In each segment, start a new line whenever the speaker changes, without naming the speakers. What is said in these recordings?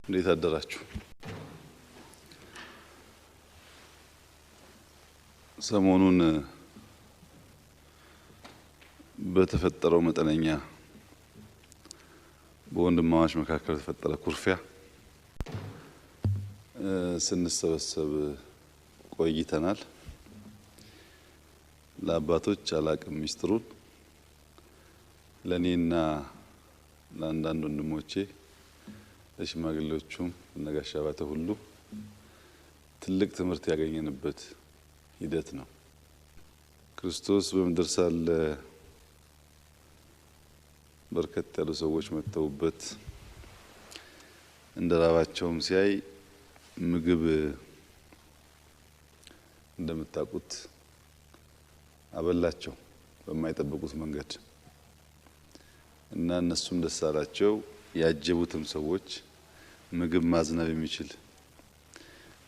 እንዴት አደራችሁ? ሰሞኑን በተፈጠረው መጠነኛ በወንድማማች መካከል ተፈጠረ ኩርፊያ ስንሰበሰብ ቆይተናል። ለአባቶች አላቅም ሚስጥሩን ለኔና ለአንዳንድ ወንድሞቼ ለሽማግሌዎቹም ለነጋሽ አባተ ሁሉ ትልቅ ትምህርት ያገኘንበት ሂደት ነው። ክርስቶስ በምድር ሳለ በርከት ያሉ ሰዎች መተውበት እንደራባቸውም ሲያይ ምግብ እንደምታውቁት አበላቸው በማይጠብቁት መንገድ እና እነሱም ደስ አላቸው። ያጀቡትም ሰዎች ምግብ ማዝነብ የሚችል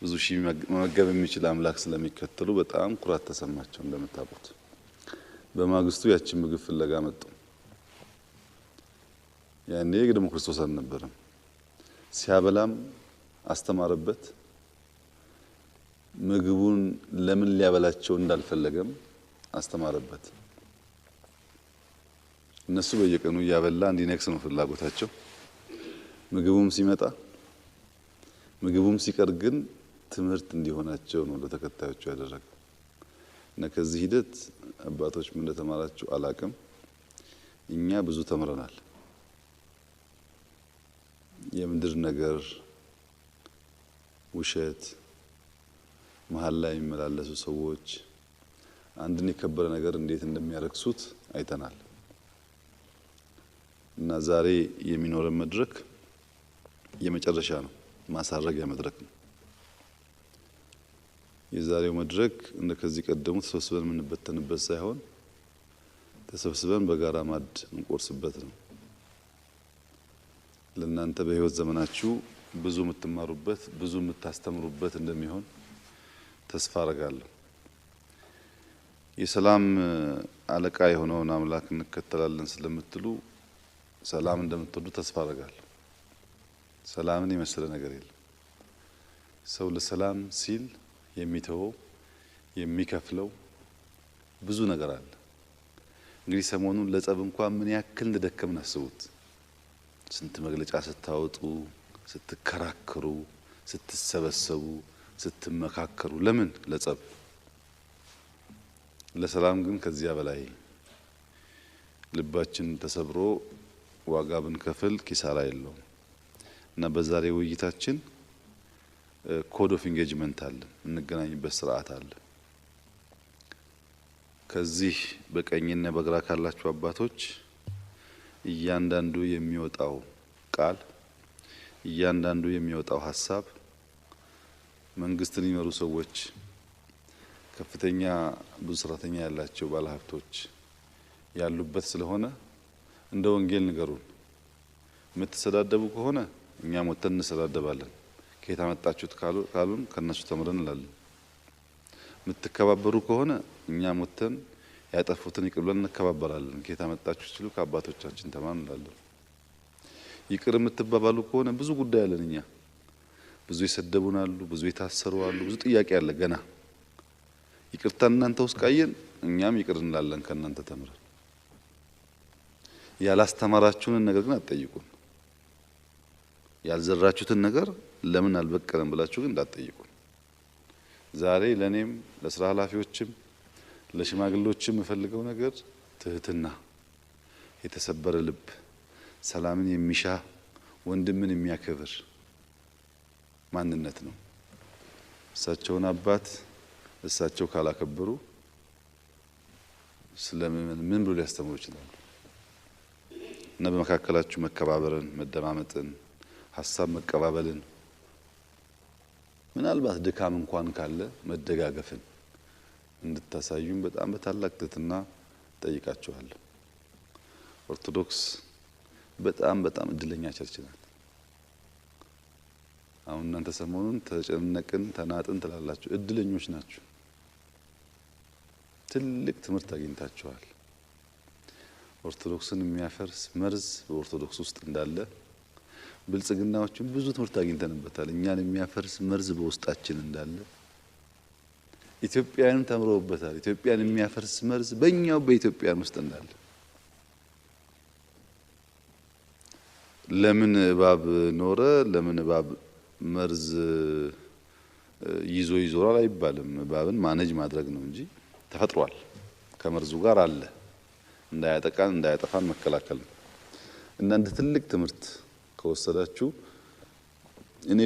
ብዙ ሺህ መመገብ የሚችል አምላክ ስለሚከተሉ በጣም ኩራት ተሰማቸው። እንደምታውቁት በማግስቱ ያችን ምግብ ፍለጋ መጡ። ያኔ ደግሞ ክርስቶስ አልነበረም። ሲያበላም አስተማረበት። ምግቡን ለምን ሊያበላቸው እንዳልፈለገም አስተማረበት። እነሱ በየቀኑ እያበላ እንዲነክስ ነው ፍላጎታቸው። ምግቡም ሲመጣ ምግቡም ሲቀር ግን ትምህርት እንዲሆናቸው ነው ለተከታዮቹ ያደረገው። እና ከዚህ ሂደት አባቶች ምን እንደተማራችሁ አላቅም። እኛ ብዙ ተምረናል። የምድር ነገር፣ ውሸት፣ መሀል ላይ የሚመላለሱ ሰዎች አንድን የከበረ ነገር እንዴት እንደሚያረክሱት አይተናል። እና ዛሬ የሚኖረን መድረክ የመጨረሻ ነው፣ ማሳረጊያ መድረክ ነው። የዛሬው መድረክ እንደ ከዚህ ቀደሙ ተሰብስበን የምንበተንበት ሳይሆን ተሰብስበን በጋራ ማዕድ እንቆርስበት ነው። ለእናንተ በህይወት ዘመናችሁ ብዙ የምትማሩበት ብዙ የምታስተምሩበት እንደሚሆን ተስፋ አደርጋለሁ። የሰላም አለቃ የሆነውን አምላክ እንከተላለን ስለምትሉ ሰላም እንደምትወዱ ተስፋ አደርጋለሁ። ሰላምን የመሰለ ነገር የለም። ሰው ለሰላም ሲል የሚተወው የሚከፍለው ብዙ ነገር አለ። እንግዲህ ሰሞኑን ለጸብ እንኳን ምን ያክል እንደደከምን አስቡት። ስንት መግለጫ ስታወጡ፣ ስትከራከሩ፣ ስትሰበሰቡ፣ ስትመካከሩ ለምን? ለጸብ። ለሰላም ግን ከዚያ በላይ ልባችን ተሰብሮ ዋጋ ብንከፍል ኪሳራ የለውም። እና በዛሬ ውይይታችን ኮድ ኦፍ ኢንጌጅመንት አለ፣ እንገናኝበት ስርዓት አለ። ከዚህ በቀኝና በግራ ካላችሁ አባቶች እያንዳንዱ የሚወጣው ቃል፣ እያንዳንዱ የሚወጣው ሀሳብ መንግስትን የሚመሩ ሰዎች፣ ከፍተኛ ብዙ ሰራተኛ ያላቸው ባለሀብቶች ያሉበት ስለሆነ እንደ ወንጌል ንገሩን። የምትሰዳደቡ ከሆነ እኛም ወጥተን እንሰዳደባለን። ከየት አመጣችሁት ካሉን ከነሱ ተምረን እንላለን። የምትከባበሩ ከሆነ እኛም ወጥተን ያጠፉትን ይቅር ብለን እንከባበራለን። ከየት አመጣችሁ ሲሉ ከአባቶቻችን ተማርን እንላለን። ይቅር የምትባባሉ ከሆነ ብዙ ጉዳይ አለን። እኛ ብዙ የሰደቡን አሉ፣ ብዙ የታሰሩ አሉ፣ ብዙ ጥያቄ አለ ገና። ይቅርታ እናንተ ውስጥ ካየን እኛም ይቅር እንላለን ከእናንተ ተምረን። ያላስተማራችሁንን ነገር ግን አትጠይቁን። ያልዘራችሁትን ነገር ለምን አልበቀለም ብላችሁ ግን እንዳትጠይቁን። ዛሬ ለኔም ለስራ ኃላፊዎችም ለሽማግሌዎችም የምፈልገው ነገር ትህትና፣ የተሰበረ ልብ፣ ሰላምን የሚሻ ወንድምን የሚያከብር ማንነት ነው። እሳቸውን አባት እሳቸው ካላከበሩ ስለምን ምን ብሎ ሊያስተምሩ ይችላሉ? እና በመካከላችሁ መከባበርን፣ መደማመጥን፣ ሀሳብ መቀባበልን፣ ምናልባት ድካም እንኳን ካለ መደጋገፍን እንድታሳዩን በጣም በታላቅ ትህትና ጠይቃችኋለሁ። ኦርቶዶክስ በጣም እድለኛ ቸርች ናት። አሁን እናንተ ሰሞኑን ተጨነቅን ተናጥን ትላላችሁ። እድለኞች ናችሁ። ትልቅ ትምህርት አግኝታችኋል። ኦርቶዶክስን የሚያፈርስ መርዝ በኦርቶዶክስ ውስጥ እንዳለ ብልጽግናዎችን ብዙ ትምህርት አግኝተንበታል። እኛን የሚያፈርስ መርዝ በውስጣችን እንዳለ ኢትዮጵያውያንም ተምረውበታል። ኢትዮጵያን የሚያፈርስ መርዝ በእኛው በኢትዮጵያን ውስጥ እንዳለ ለምን እባብ ኖረ፣ ለምን እባብ መርዝ ይዞ ይዞራል አይባልም። እባብን ማኔጅ ማድረግ ነው እንጂ ተፈጥሯል። ከመርዙ ጋር አለ። እንዳያጠቃን እንዳያጠፋን መከላከል ነው እና እንደ ትልቅ ትምህርት ከወሰዳችሁ እኔ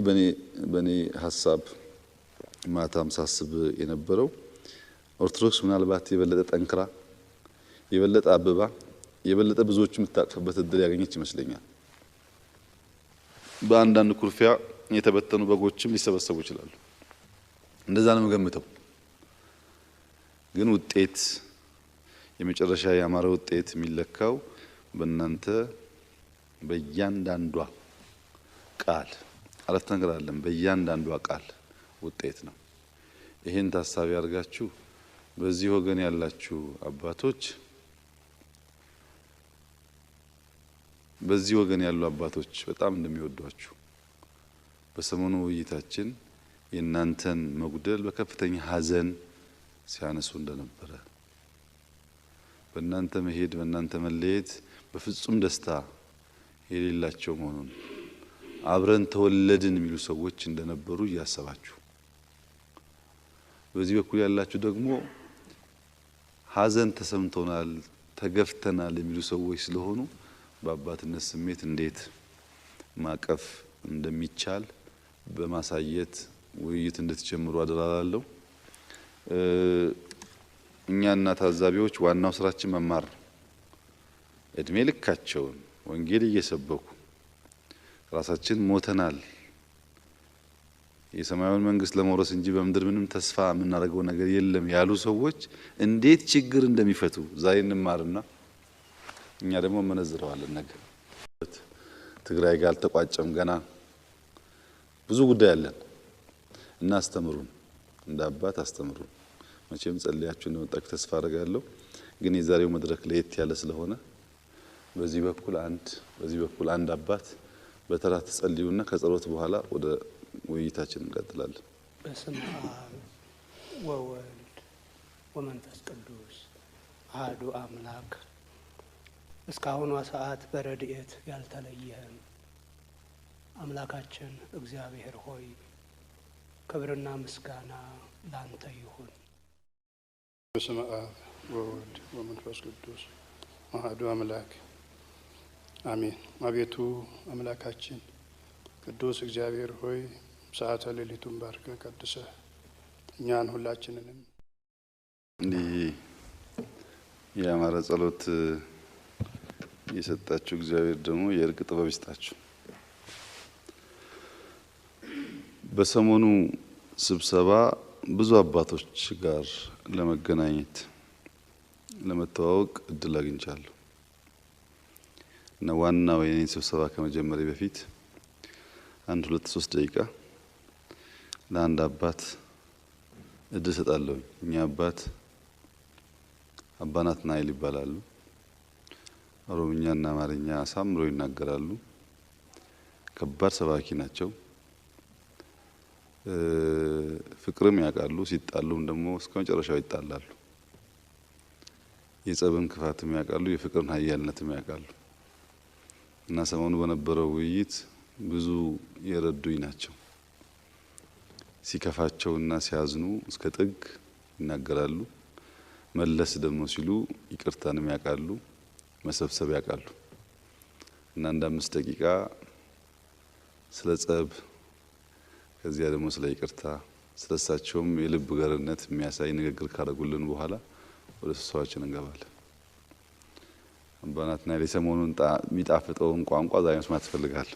በኔ ሐሳብ ማታም ሳስብ የነበረው ኦርቶዶክስ ምናልባት የበለጠ ጠንክራ የበለጠ አብባ የበለጠ ብዙዎች የምታቅፍበት እድል ያገኘች ይመስለኛል። በአንዳንድ ኩርፊያ የተበተኑ በጎችም ሊሰበሰቡ ይችላሉ። እንደዛ ነው የምገምተው። ግን ውጤት የመጨረሻ ያማረ ውጤት የሚለካው በእናንተ በእያንዳንዷ ቃል አራት ነገር አለን። በእያንዳንዷ ቃል ውጤት ነው። ይሄን ታሳቢ አድርጋችሁ በዚህ ወገን ያላችሁ አባቶች በዚህ ወገን ያሉ አባቶች በጣም እንደሚወዷችሁ በሰሞኑ ውይይታችን የእናንተን መጉደል በከፍተኛ ሐዘን ሲያነሱ እንደነበረ በእናንተ መሄድ በእናንተ መለየት በፍጹም ደስታ የሌላቸው መሆኑን አብረን ተወለድን የሚሉ ሰዎች እንደነበሩ እያሰባችሁ በዚህ በኩል ያላችሁ ደግሞ ሐዘን ተሰምቶናል ተገፍተናል የሚሉ ሰዎች ስለሆኑ በአባትነት ስሜት እንዴት ማቀፍ እንደሚቻል በማሳየት ውይይት እንድትጀምሩ አደራላለሁ። እኛና ታዛቢዎች ዋናው ስራችን መማር ነው። እድሜ ልካቸውን ወንጌል እየሰበኩ ራሳችን ሞተናል የሰማያዊውን መንግስት ለመውረስ እንጂ በምድር ምንም ተስፋ የምናደርገው ነገር የለም ያሉ ሰዎች እንዴት ችግር እንደሚፈቱ ዛሬ እንማርና እኛ ደግሞ መነዝረዋለን። ነገር ትግራይ ጋር አልተቋጨም፣ ገና ብዙ ጉዳይ አለን እና አስተምሩን፣ እንደ አባት አስተምሩን። መቼም ጸልያችሁ እንደመጣችሁ ተስፋ አደርጋለሁ። ግን የዛሬው መድረክ ለየት ያለ ስለሆነ በዚህ በኩል አንድ አባት በተራ ተጸልዩና ከጸሎት በኋላ ወደ ውይይታችን እንቀጥላለን።
በስመ አብ ወወልድ ወመንፈስ ቅዱስ አሐዱ አምላክ። እስካሁኗ ሰዓት በረድኤት ያልተለየህን አምላካችን እግዚአብሔር ሆይ ክብርና ምስጋና ላንተ ይሁን።
በስመ አብ ወወልድ ወመንፈስ ቅዱስ አሐዱ አምላክ አሜን። አቤቱ አምላካችን ቅዱስ እግዚአብሔር ሆይ ሰዓተ ሌሊቱን ባርከ ቀድሰ እኛን ሁላችንንም
እንዲህ የአማረ ጸሎት የሰጣችሁ እግዚአብሔር ደግሞ የእርቅ ጥበብ ይስጣችሁ። በሰሞኑ ስብሰባ ብዙ አባቶች ጋር ለመገናኘት ለመተዋወቅ እድል አግኝቻለሁ እና ዋናው የኔን ስብሰባ ከመጀመሪያ በፊት 1-2-3 ደቂቃ ለአንድ አባት እድል ሰጣለሁ። እኛ አባት አባ ናትናኤል ይባላሉ። ኦሮምኛና አማርኛ አሳምሮ ይናገራሉ። ከባድ ሰባኪ ናቸው። ፍቅርም ያውቃሉ። ሲጣሉም ደግሞ እስከ መጨረሻው ይጣላሉ። የጸብን ክፋትም ያውቃሉ፣ የፍቅርን ኃያልነትም ያውቃሉ እና ሰሞኑ በነበረው ውይይት ብዙ የረዱኝ ናቸው። ሲከፋቸውና ሲያዝኑ እስከ ጥግ ይናገራሉ። መለስ ደግሞ ሲሉ ይቅርታንም ያውቃሉ፣ መሰብሰብ ያውቃሉ እና አንድ 5 ደቂቃ ስለ ጸብ ከዚያ ደግሞ ስለ ይቅርታ ስለሳቸውም የልብ ገርነት የሚያሳይ ንግግር ካደረጉልን በኋላ ወደ ስብሰባችን እንገባለን። አባ ናትናኤል የሰሞኑን የሚጣፍጠውን ቋንቋ ዛሬ መስማት ይፈልጋል።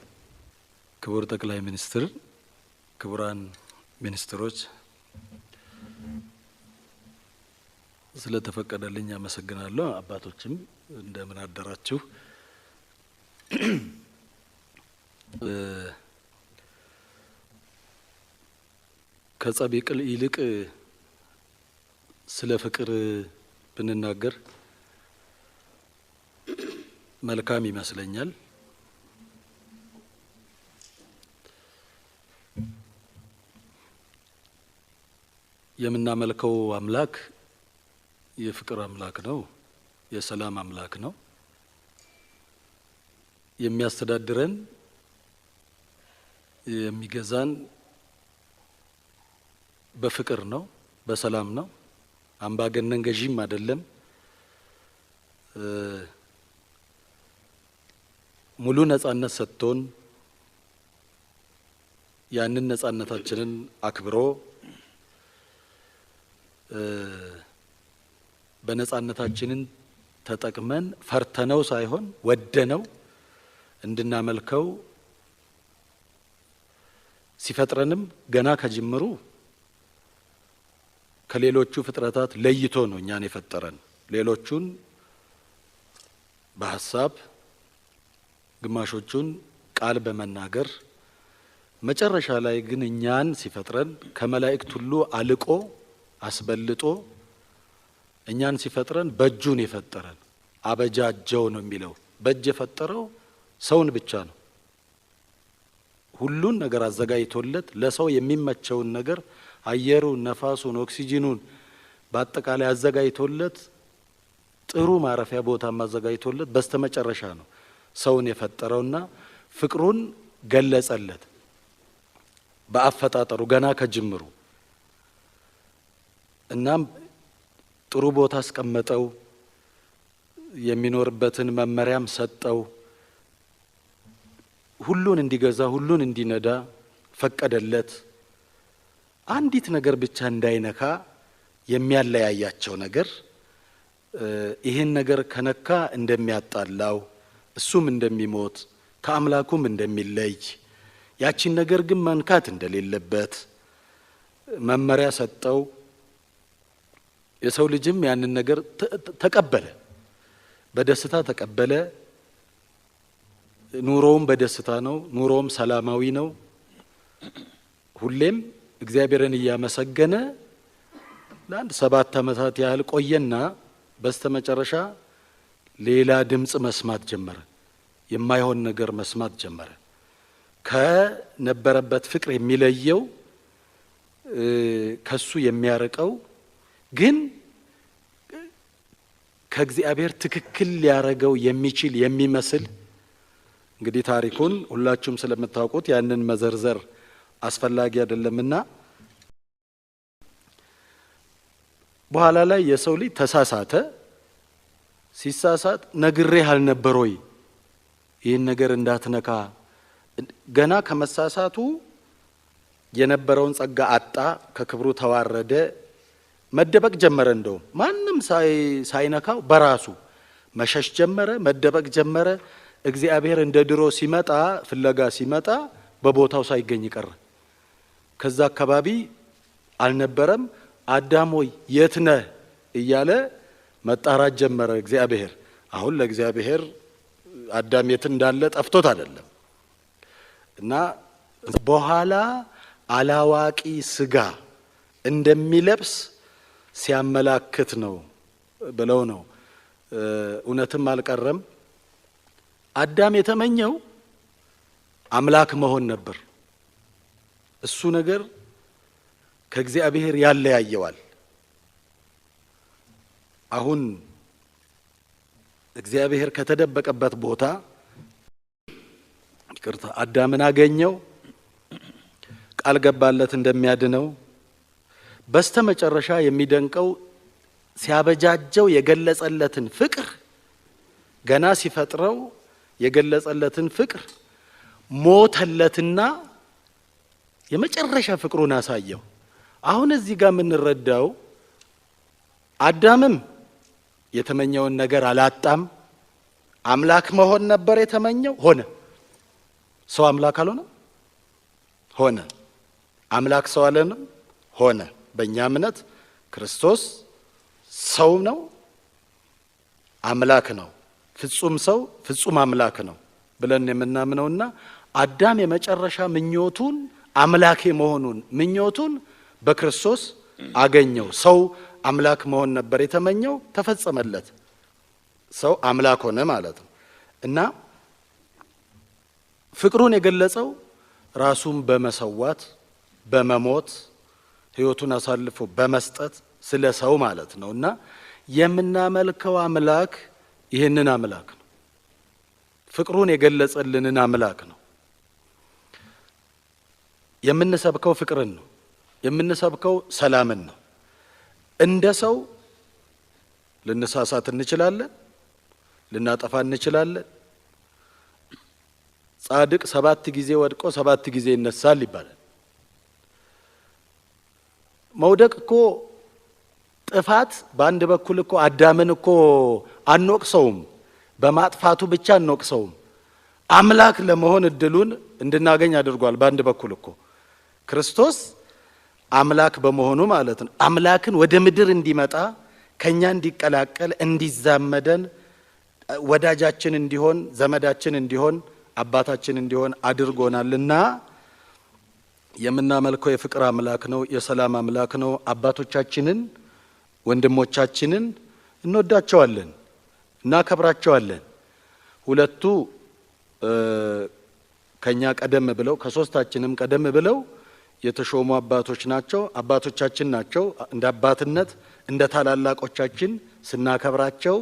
ክቡር ጠቅላይ ሚኒስትር፣ ክቡራን ሚኒስትሮች፣ ስለተፈቀደልኝ አመሰግናለሁ። አባቶችም እንደምን አደራችሁ። ከጸብ ይልቅ ስለ ፍቅር ብንናገር መልካም ይመስለኛል። የምናመልከው አምላክ የፍቅር አምላክ ነው፣ የሰላም አምላክ ነው። የሚያስተዳድረን የሚገዛን በፍቅር ነው፣ በሰላም ነው። አምባገነን ገዢም አይደለም። ሙሉ ነጻነት ሰጥቶን ያንን ነጻነታችንን አክብሮ በነጻነታችንን ተጠቅመን ፈርተነው ሳይሆን ወደነው እንድናመልከው ሲፈጥረንም ገና ከጅምሩ ከሌሎቹ ፍጥረታት ለይቶ ነው እኛን የፈጠረን። ሌሎቹን በሐሳብ ግማሾቹን ቃል በመናገር መጨረሻ ላይ ግን እኛን ሲፈጥረን ከመላእክት ሁሉ አልቆ አስበልጦ እኛን ሲፈጥረን በእጁን የፈጠረን አበጃጀው ነው የሚለው። በእጅ የፈጠረው ሰውን ብቻ ነው። ሁሉን ነገር አዘጋጅቶለት ለሰው የሚመቸውን ነገር አየሩን፣ ነፋሱን፣ ኦክሲጂኑን በአጠቃላይ አዘጋጅቶለት ጥሩ ማረፊያ ቦታ አዘጋጅቶለት በስተመጨረሻ ነው ሰውን የፈጠረውና ፍቅሩን ገለጸለት በአፈጣጠሩ ገና ከጅምሩ። እናም ጥሩ ቦታ አስቀመጠው፣ የሚኖርበትን መመሪያም ሰጠው፣ ሁሉን እንዲገዛ ሁሉን እንዲነዳ ፈቀደለት። አንዲት ነገር ብቻ እንዳይነካ የሚያለያያቸው ነገር ይህን ነገር ከነካ እንደሚያጣላው እሱም እንደሚሞት ከአምላኩም እንደሚለይ ያቺን ነገር ግን መንካት እንደሌለበት መመሪያ ሰጠው። የሰው ልጅም ያንን ነገር ተቀበለ፣ በደስታ ተቀበለ። ኑሮውም በደስታ ነው፣ ኑሮውም ሰላማዊ ነው። ሁሌም እግዚአብሔርን እያመሰገነ ለአንድ 7 ዓመታት ያህል ቆየና በስተመጨረሻ ሌላ ድምፅ መስማት ጀመረ። የማይሆን ነገር መስማት ጀመረ። ከነበረበት ፍቅር የሚለየው ከሱ የሚያርቀው ግን ከእግዚአብሔር ትክክል ሊያረገው የሚችል የሚመስል እንግዲህ ታሪኩን ሁላችሁም ስለምታውቁት ያንን መዘርዘር አስፈላጊ አይደለምና በኋላ ላይ የሰው ልጅ ተሳሳተ። ሲሳሳት ነግሬህ አልነበር ወይ ይህን ነገር እንዳትነካ? ገና ከመሳሳቱ የነበረውን ጸጋ አጣ፣ ከክብሩ ተዋረደ፣ መደበቅ ጀመረ። እንደውም ማንም ሳይነካው በራሱ መሸሽ ጀመረ፣ መደበቅ ጀመረ። እግዚአብሔር እንደ ድሮ ሲመጣ ፍለጋ ሲመጣ በቦታው ሳይገኝ ቀረ። ከዛ አካባቢ አልነበረም። አዳም ሆይ የት ነህ እያለ መጣራት ጀመረ እግዚአብሔር። አሁን ለእግዚአብሔር አዳም የት እንዳለ ጠፍቶት አይደለም። እና በኋላ አላዋቂ ስጋ እንደሚለብስ ሲያመላክት ነው ብለው ነው። እውነትም አልቀረም። አዳም የተመኘው አምላክ መሆን ነበር። እሱ ነገር ከእግዚአብሔር ያለያየዋል። አሁን እግዚአብሔር ከተደበቀበት ቦታ ይቅርታ አዳምን አገኘው፣ ቃል ገባለት እንደሚያድነው። በስተመጨረሻ የሚደንቀው ሲያበጃጀው የገለጸለትን ፍቅር ገና ሲፈጥረው የገለጸለትን ፍቅር ሞተለትና የመጨረሻ ፍቅሩን አሳየው። አሁን እዚህ ጋር የምንረዳው አዳምም የተመኘውን ነገር አላጣም። አምላክ መሆን ነበር የተመኘው፣ ሆነ። ሰው አምላክ አልሆነም፣ ሆነ። አምላክ ሰው አልሆነም፣ ሆነ። በእኛ እምነት ክርስቶስ ሰው ነው፣ አምላክ ነው። ፍጹም ሰው ፍጹም አምላክ ነው ብለን የምናምነውና አዳም የመጨረሻ ምኞቱን አምላክ መሆኑን ምኞቱን በክርስቶስ አገኘው። ሰው አምላክ መሆን ነበር የተመኘው፣ ተፈጸመለት። ሰው አምላክ ሆነ ማለት ነው። እና ፍቅሩን የገለጸው ራሱን በመሰዋት በመሞት ሕይወቱን አሳልፎ በመስጠት ስለ ሰው ማለት ነው እና የምናመልከው አምላክ ይህንን አምላክ ነው። ፍቅሩን የገለጸልንን አምላክ ነው። የምንሰብከው ፍቅርን ነው። የምንሰብከው ሰላምን ነው። እንደ ሰው ልንሳሳት እንችላለን፣ ልናጠፋ እንችላለን። ጻድቅ 7 ጊዜ ወድቆ 7 ጊዜ ይነሳል ይባላል። መውደቅ እኮ ጥፋት በአንድ በኩል እኮ አዳምን እኮ አንወቅሰውም፣ በማጥፋቱ ብቻ አንወቅሰውም። አምላክ ለመሆን እድሉን እንድናገኝ አድርጓል። በአንድ በኩል እኮ ክርስቶስ አምላክ በመሆኑ ማለት ነው አምላክን ወደ ምድር እንዲመጣ ከኛ እንዲቀላቀል እንዲዛመደን ወዳጃችን እንዲሆን ዘመዳችን እንዲሆን አባታችን እንዲሆን አድርጎናልና የምናመልከው የፍቅር አምላክ ነው፣ የሰላም አምላክ ነው። አባቶቻችንን ወንድሞቻችንን እንወዳቸዋለን፣ እናከብራቸዋለን። ሁለቱ ከኛ ቀደም ብለው ከሶስታችንም ቀደም ብለው የተሾሙ አባቶች ናቸው፣ አባቶቻችን ናቸው። እንደ አባትነት እንደ ታላላቆቻችን ስናከብራቸው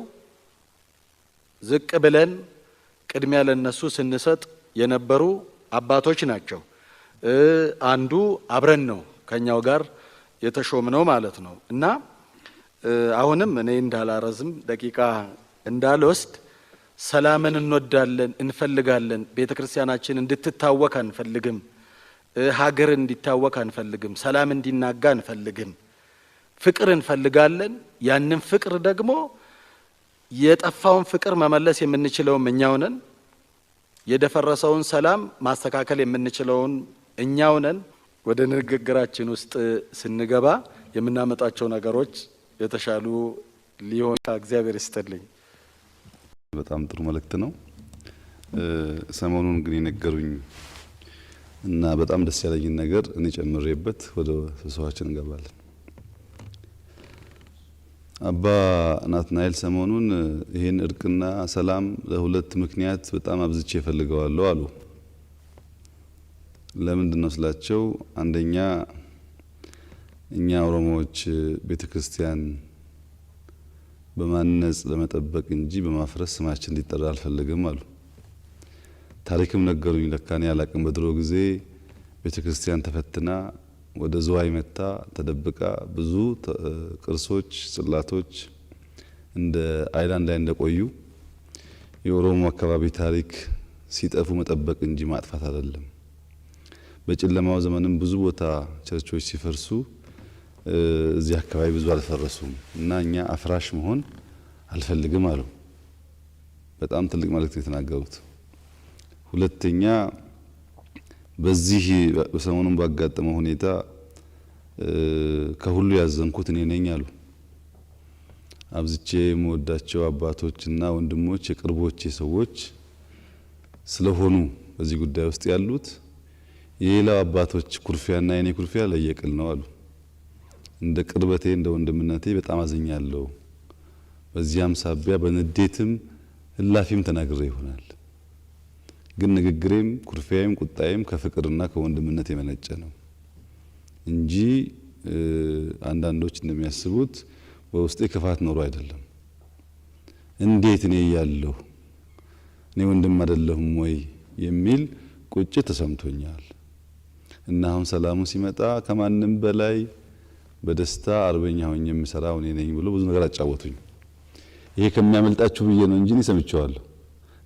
ዝቅ ብለን ቅድሚያ ለነሱ ስንሰጥ የነበሩ አባቶች ናቸው። አንዱ አብረን ነው ከኛው ጋር የተሾምነው ማለት ነው እና አሁንም እኔ እንዳላረዝም ደቂቃ እንዳልወስድ ሰላምን እንወዳለን፣ እንፈልጋለን። ቤተ ክርስቲያናችን እንድትታወክ አንፈልግም። ሀገር እንዲታወክ አንፈልግም። ሰላም እንዲናጋ አንፈልግም። ፍቅር እንፈልጋለን። ያንን ፍቅር ደግሞ የጠፋውን ፍቅር መመለስ የምንችለውም እኛው ነን። የደፈረሰውን ሰላም ማስተካከል የምንችለውን እኛው ነን። ወደ ንግግራችን ውስጥ ስንገባ የምናመጣቸው ነገሮች የተሻሉ ሊሆን እግዚአብሔር ይስጥልኝ።
በጣም ጥሩ መልእክት ነው። ሰሞኑን ግን የነገሩኝ እና በጣም ደስ ያለኝን ነገር እኔ ጨምሬበት ወደ ስብሰባችን እንገባለን። አባ ናትናኤል ሰሞኑን ይህን እርቅና ሰላም ለሁለት ምክንያት በጣም አብዝቼ እፈልገዋለሁ አሉ። ለምንድን ነው ስላቸው፣ አንደኛ እኛ ኦሮሞዎች ቤተክርስቲያን በማነጽ ለመጠበቅ እንጂ በማፍረስ ስማችን እንዲጠራ አልፈልግም አሉ። ታሪክም ነገሩኝ። ለካኔ ያላቅም በድሮ ጊዜ ቤተክርስቲያን ተፈትና ወደ ዝዋይ መታ ተደብቃ ብዙ ቅርሶች፣ ጽላቶች እንደ አይላንድ ላይ እንደቆዩ የኦሮሞ አካባቢ ታሪክ ሲጠፉ መጠበቅ እንጂ ማጥፋት አይደለም። በጨለማው ዘመንም ብዙ ቦታ ቸርቾች ሲፈርሱ እዚህ አካባቢ ብዙ አልፈረሱም እና እኛ አፍራሽ መሆን አልፈልግም አሉ። በጣም ትልቅ መልእክት የተናገሩት። ሁለተኛ በዚህ በሰሞኑን ባጋጠመው ሁኔታ ከሁሉ ያዘንኩት እኔ ነኝ አሉ። አብዝቼ የምወዳቸው አባቶችና ወንድሞች የቅርቦቼ ሰዎች ስለሆኑ በዚህ ጉዳይ ውስጥ ያሉት የሌላው አባቶች ኩርፊያና የኔ ኩርፊያ ለየቅል ነው አሉ። እንደ ቅርበቴ እንደ ወንድምነቴ በጣም አዝኛለሁ። በዚያም ሳቢያ በንዴትም እላፊም ተናግሬ ይሆናል። ግን ንግግሬም ኩርፊያም ቁጣዬም ከፍቅርና ከወንድምነት የመነጨ ነው እንጂ አንዳንዶች እንደሚያስቡት በውስጤ ክፋት ኖሮ አይደለም። እንዴት እኔ ያለሁ እኔ ወንድም አይደለሁም ወይ የሚል ቁጭት ተሰምቶኛል። እና አሁን ሰላሙ ሲመጣ ከማንም በላይ በደስታ አርበኛ ሆኜ የምሰራው እኔ ነኝ ብሎ ብዙ ነገር አጫወቱኝ። ይሄ ከሚያመልጣችሁ ብዬ ነው እንጂ ሰምቼዋለሁ።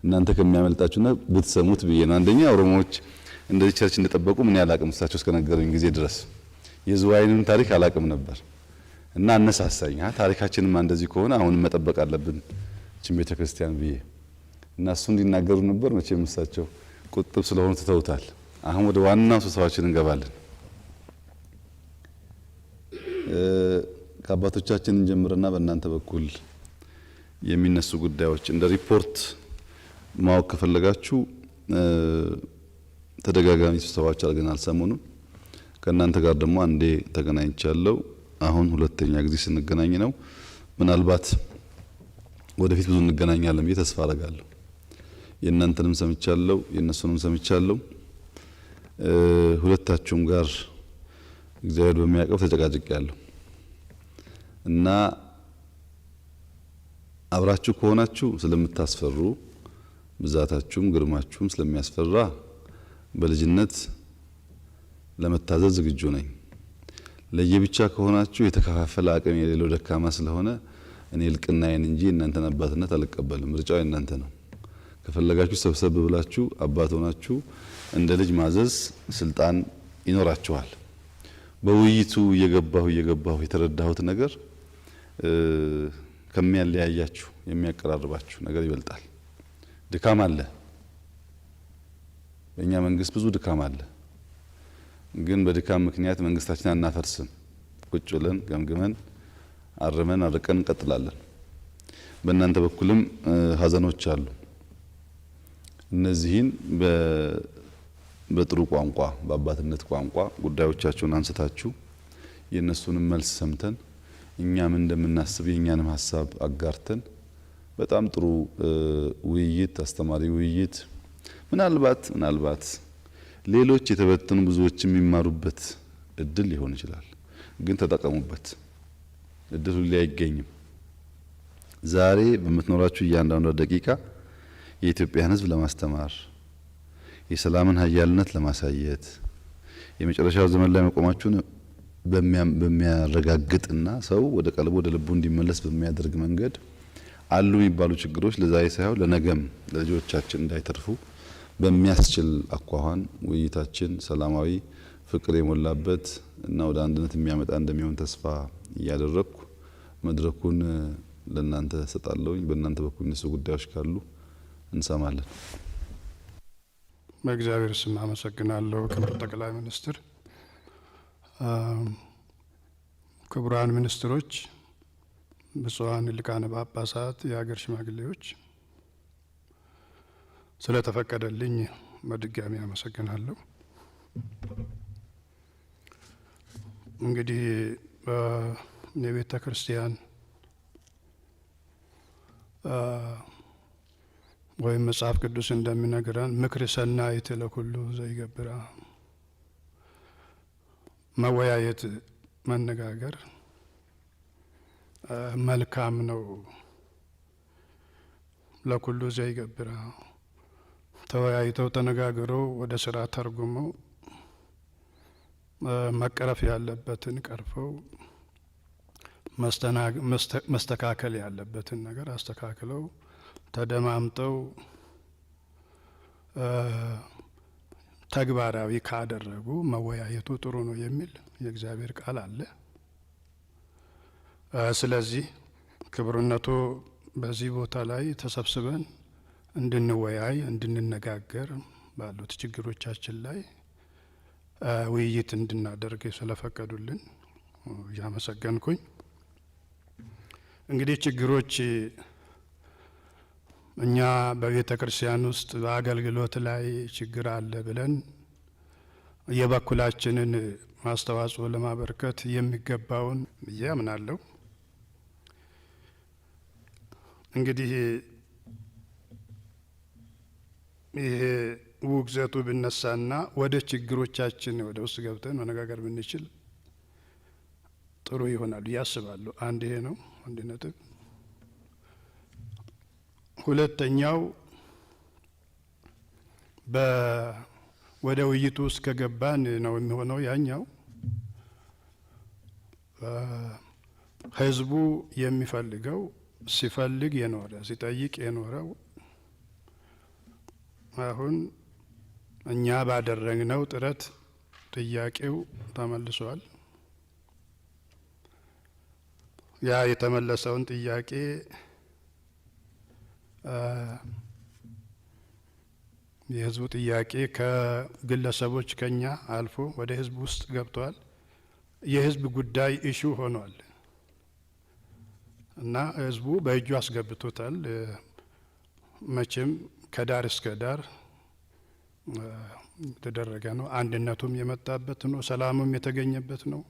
እናንተ ከሚያመልጣችሁና ብትሰሙት ብዬ ነው። አንደኛ ኦሮሞዎች እንደዚህ ቸርች እንደጠበቁ ምን ያላቅም እሳቸው እስከነገሩኝ ጊዜ ድረስ የዝዋይንም ታሪክ አላቅም ነበር እና አነሳሳኝ። ታሪካችንማ እንደዚህ ከሆነ አሁን መጠበቅ አለብን እቺን ቤተክርስቲያን ብዬ እና እሱ እንዲናገሩ ነበር። መቼም እሳቸው ቁጥብ ስለሆኑ ትተውታል። አሁን ወደ ዋናው ስብሰባችን እንገባለን። ከአባቶቻችን እንጀምርና በእናንተ በኩል የሚነሱ ጉዳዮች እንደ ሪፖርት ማወቅ ከፈለጋችሁ ተደጋጋሚ ስብሰባዎች አድርገናል። ሰሞኑን ከእናንተ ጋር ደግሞ አንዴ ተገናኝቻለሁ። አሁን ሁለተኛ ጊዜ ስንገናኝ ነው። ምናልባት ወደፊት ብዙ እንገናኛለን ብዬ ተስፋ አደርጋለሁ። የእናንተንም ሰምቻለሁ፣ የእነሱንም ሰምቻለሁ። ሁለታችሁም ጋር እግዚአብሔር በሚያውቀው ተጨቃጭቄያለሁ እና አብራችሁ ከሆናችሁ ስለምታስፈሩ ብዛታችሁም ግርማችሁም ስለሚያስፈራ በልጅነት ለመታዘዝ ዝግጁ ነኝ። ለየብቻ ከሆናችሁ የተከፋፈለ አቅም የሌለው ደካማ ስለሆነ እኔ ልቅናዬን እንጂ እናንተን አባትነት አልቀበልም። ምርጫው የእናንተ ነው። ከፈለጋችሁ ሰብሰብ ብላችሁ አባት ሆናችሁ እንደ ልጅ ማዘዝ ስልጣን ይኖራችኋል። በውይይቱ እየገባሁ የተረዳሁት ነገር ከሚያለያያችሁ የሚያቀራርባችሁ ነገር ይበልጣል። ድካም አለ። በእኛ መንግስት ብዙ ድካም አለ። ግን በድካም ምክንያት መንግስታችን አናፈርስም። ቁጭ ብለን ገምግመን አርመን አርቀን እንቀጥላለን። በእናንተ በኩልም ሀዘኖች አሉ። እነዚህን በጥሩ ቋንቋ በአባትነት ቋንቋ ጉዳዮቻቸውን አንስታችሁ የእነሱንም መልስ ሰምተን እኛም እንደምናስብ የእኛንም ሀሳብ አጋርተን በጣም ጥሩ ውይይት፣ አስተማሪ ውይይት ምናልባት ሌሎች የተበተኑ ብዙዎች የሚማሩበት እድል ሊሆን ይችላል። ግን ተጠቀሙበት። እድሉ ላይ አይገኝም። ዛሬ በምትኖራችሁ እያንዳንዷ ደቂቃ የኢትዮጵያን ሕዝብ ለማስተማር የሰላምን ኃያልነት ለማሳየት የመጨረሻው ዘመን ላይ መቆማችሁን በሚያረጋግጥና ሰው ወደ ቀልቡ ወደ ልቡ እንዲመለስ በሚያደርግ መንገድ አሉ የሚባሉ ችግሮች ለዛሬ ሳይሆን ለነገም ለልጆቻችን እንዳይተርፉ በሚያስችል አኳኋን ውይይታችን ሰላማዊ ፍቅር የሞላበት እና ወደ አንድነት የሚያመጣ እንደሚሆን ተስፋ እያደረግኩ መድረኩን ለእናንተ ሰጣለሁኝ። በእናንተ በኩል እነሱ ጉዳዮች ካሉ እንሰማለን።
በእግዚአብሔር ስም አመሰግናለሁ። ክቡር ጠቅላይ ሚኒስትር፣ ክቡራን ሚኒስትሮች፣ ብፁዓን ሊቃነ ጳጳሳት፣ የሀገር ሽማግሌዎች ስለተፈቀደልኝ በድጋሚ አመሰግናለሁ። እንግዲህ የቤተ ክርስቲያን ወይም መጽሐፍ ቅዱስ እንደሚነግረን ምክር ሰናይት ለኩሉ ዘይገብራ፣ መወያየት መነጋገር መልካም ነው። ለኩሉ ዘይገብራ ተወያይተው ተነጋግረው ወደ ስራ ተርጉመው መቀረፍ ያለበትን ቀርፈው መስተካከል ያለበትን ነገር አስተካክለው ተደማምጠው ተግባራዊ ካደረጉ መወያየቱ ጥሩ ነው የሚል የእግዚአብሔር ቃል አለ። ስለዚህ ክቡርነቱ በዚህ ቦታ ላይ ተሰብስበን እንድንወያይ እንድንነጋገር ባሉት ችግሮቻችን ላይ ውይይት እንድናደርግ ስለፈቀዱልን እያመሰገንኩኝ፣ እንግዲህ ችግሮች እኛ በቤተ ክርስቲያን ውስጥ በአገልግሎት ላይ ችግር አለ ብለን የበኩላችንን አስተዋጽኦ ለማበርከት የሚገባውን ብዬ አምናለሁ። እንግዲህ ይሄ ውግዘቱ ብነሳና ወደ ችግሮቻችን ወደ ውስጥ ገብተን መነጋገር ብንችል ጥሩ ይሆናል ያስባለሁ። አንድ ይሄ ነው፣ አንድ ነጥብ። ሁለተኛው ወደ ውይይቱ ውስጥ ከገባን ነው የሚሆነው ያኛው ህዝቡ የሚፈልገው ሲፈልግ የኖረ ሲጠይቅ የኖረው አሁን እኛ ባደረግነው ጥረት ጥያቄው ተመልሷል። ያ የተመለሰውን ጥያቄ የህዝቡ ጥያቄ ከግለሰቦች ከኛ አልፎ ወደ ህዝብ ውስጥ ገብቷል። የህዝብ ጉዳይ ኢሹ ሆኗል እና ህዝቡ በእጁ አስገብቶታል። መቼም ከዳር እስከ ዳር የተደረገ ነው። አንድነቱም የመጣበት ነው። ሰላሙም የተገኘበት ነው።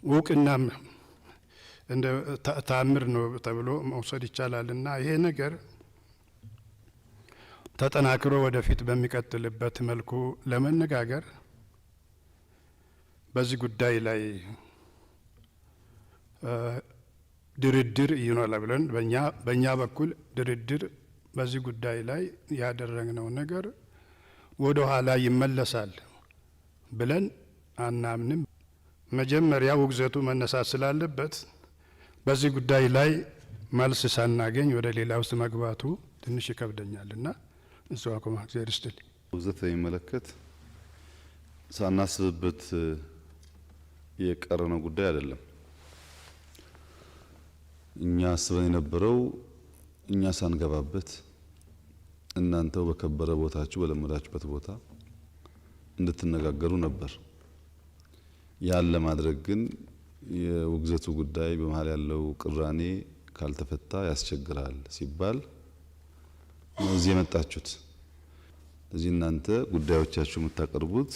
እውቅናም እንደ ታምር ነው ተብሎ መውሰድ ይቻላል እና ይሄ ነገር ተጠናክሮ ወደፊት በሚቀጥልበት መልኩ ለመነጋገር በዚህ ጉዳይ ላይ ድርድር ይኖራል ብለን በእኛ በኩል ድርድር በዚህ ጉዳይ ላይ ያደረግነው ነገር ወደ ኋላ ይመለሳል ብለን አናምንም። መጀመሪያ ውግዘቱ መነሳት ስላለበት በዚህ ጉዳይ ላይ መልስ ሳናገኝ ወደ ሌላ ውስጥ መግባቱ ትንሽ ይከብደኛልና እሱ አቆማ እግዚአብሔር ይስጥልኝ።
ውግዘት የሚመለከት ሳናስብበት የቀረነው ጉዳይ አይደለም። እኛ አስበን የነበረው እኛ ሳንገባበት እናንተው በከበረ ቦታችሁ በለመዳችሁበት ቦታ እንድትነጋገሩ ነበር። ያን ለማድረግ ግን የውግዘቱ ጉዳይ በመሀል ያለው ቅራኔ ካልተፈታ ያስቸግራል ሲባል ነው እዚህ የመጣችሁት። እዚህ እናንተ ጉዳዮቻችሁ የምታቀርቡት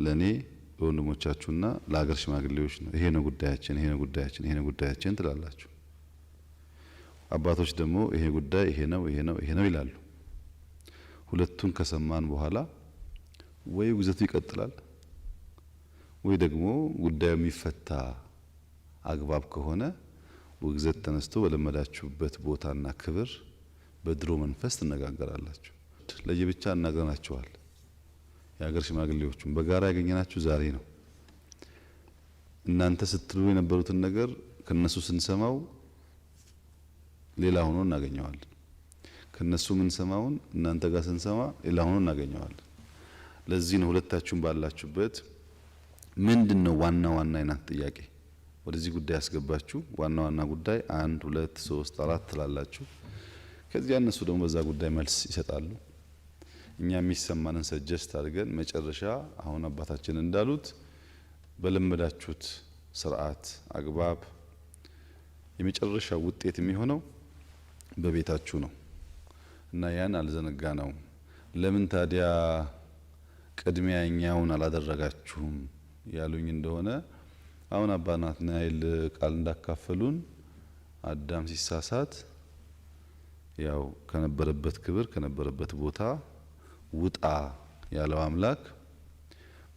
ለኔ ለወንድሞቻችሁና ለሀገር ሽማግሌዎች ነው። ይሄ ነው ጉዳያችን፣ ይሄ ነው ጉዳያችን፣ ይሄ ነው ጉዳያችን ትላላችሁ። አባቶች ደግሞ ይሄ ጉዳይ ይሄ ነው ይሄ ነው ይሄ ነው ይላሉ። ሁለቱን ከሰማን በኋላ ወይ ውግዘቱ ይቀጥላል ወይ ደግሞ ጉዳዩ የሚፈታ አግባብ ከሆነ ውግዘት ተነስቶ በለመዳችሁበት ቦታና ክብር በድሮ መንፈስ ትነጋገራላችሁ። ለየብቻ እናገናችኋል። የሀገር ሽማግሌዎቹን በጋራ ያገኘናችሁ ዛሬ ነው። እናንተ ስትሉ የነበሩትን ነገር ከነሱ ስንሰማው ሌላ ሆኖ እናገኘዋለን። ከነሱ ምን ሰማውን እናንተ ጋር ስንሰማ ሌላ ሆኖ እናገኘዋለን። ለዚህ ነው ሁለታችሁም ባላችሁበት ምንድነው ዋና ዋና አይነት ጥያቄ ወደዚህ ጉዳይ ያስገባችሁ። ዋና ዋና ጉዳይ 1 2 3 4 ትላላችሁ። ከዚያ እነሱ ደግሞ በዛ ጉዳይ መልስ ይሰጣሉ። እኛ የሚሰማንን ሰጀስት አድርገን መጨረሻ አሁን አባታችን እንዳሉት በለመዳችሁት ስርዓት አግባብ የመጨረሻ ውጤት የሚሆነው በቤታችሁ ነው እና ያን አልዘነጋ ነው። ለምን ታዲያ ቅድሚያ እኛውን አላደረጋችሁም ያሉኝ እንደሆነ አሁን አባ ናትናኤል ቃል እንዳካፈሉን አዳም ሲሳሳት ያው ከነበረበት ክብር ከነበረበት ቦታ ውጣ ያለው አምላክ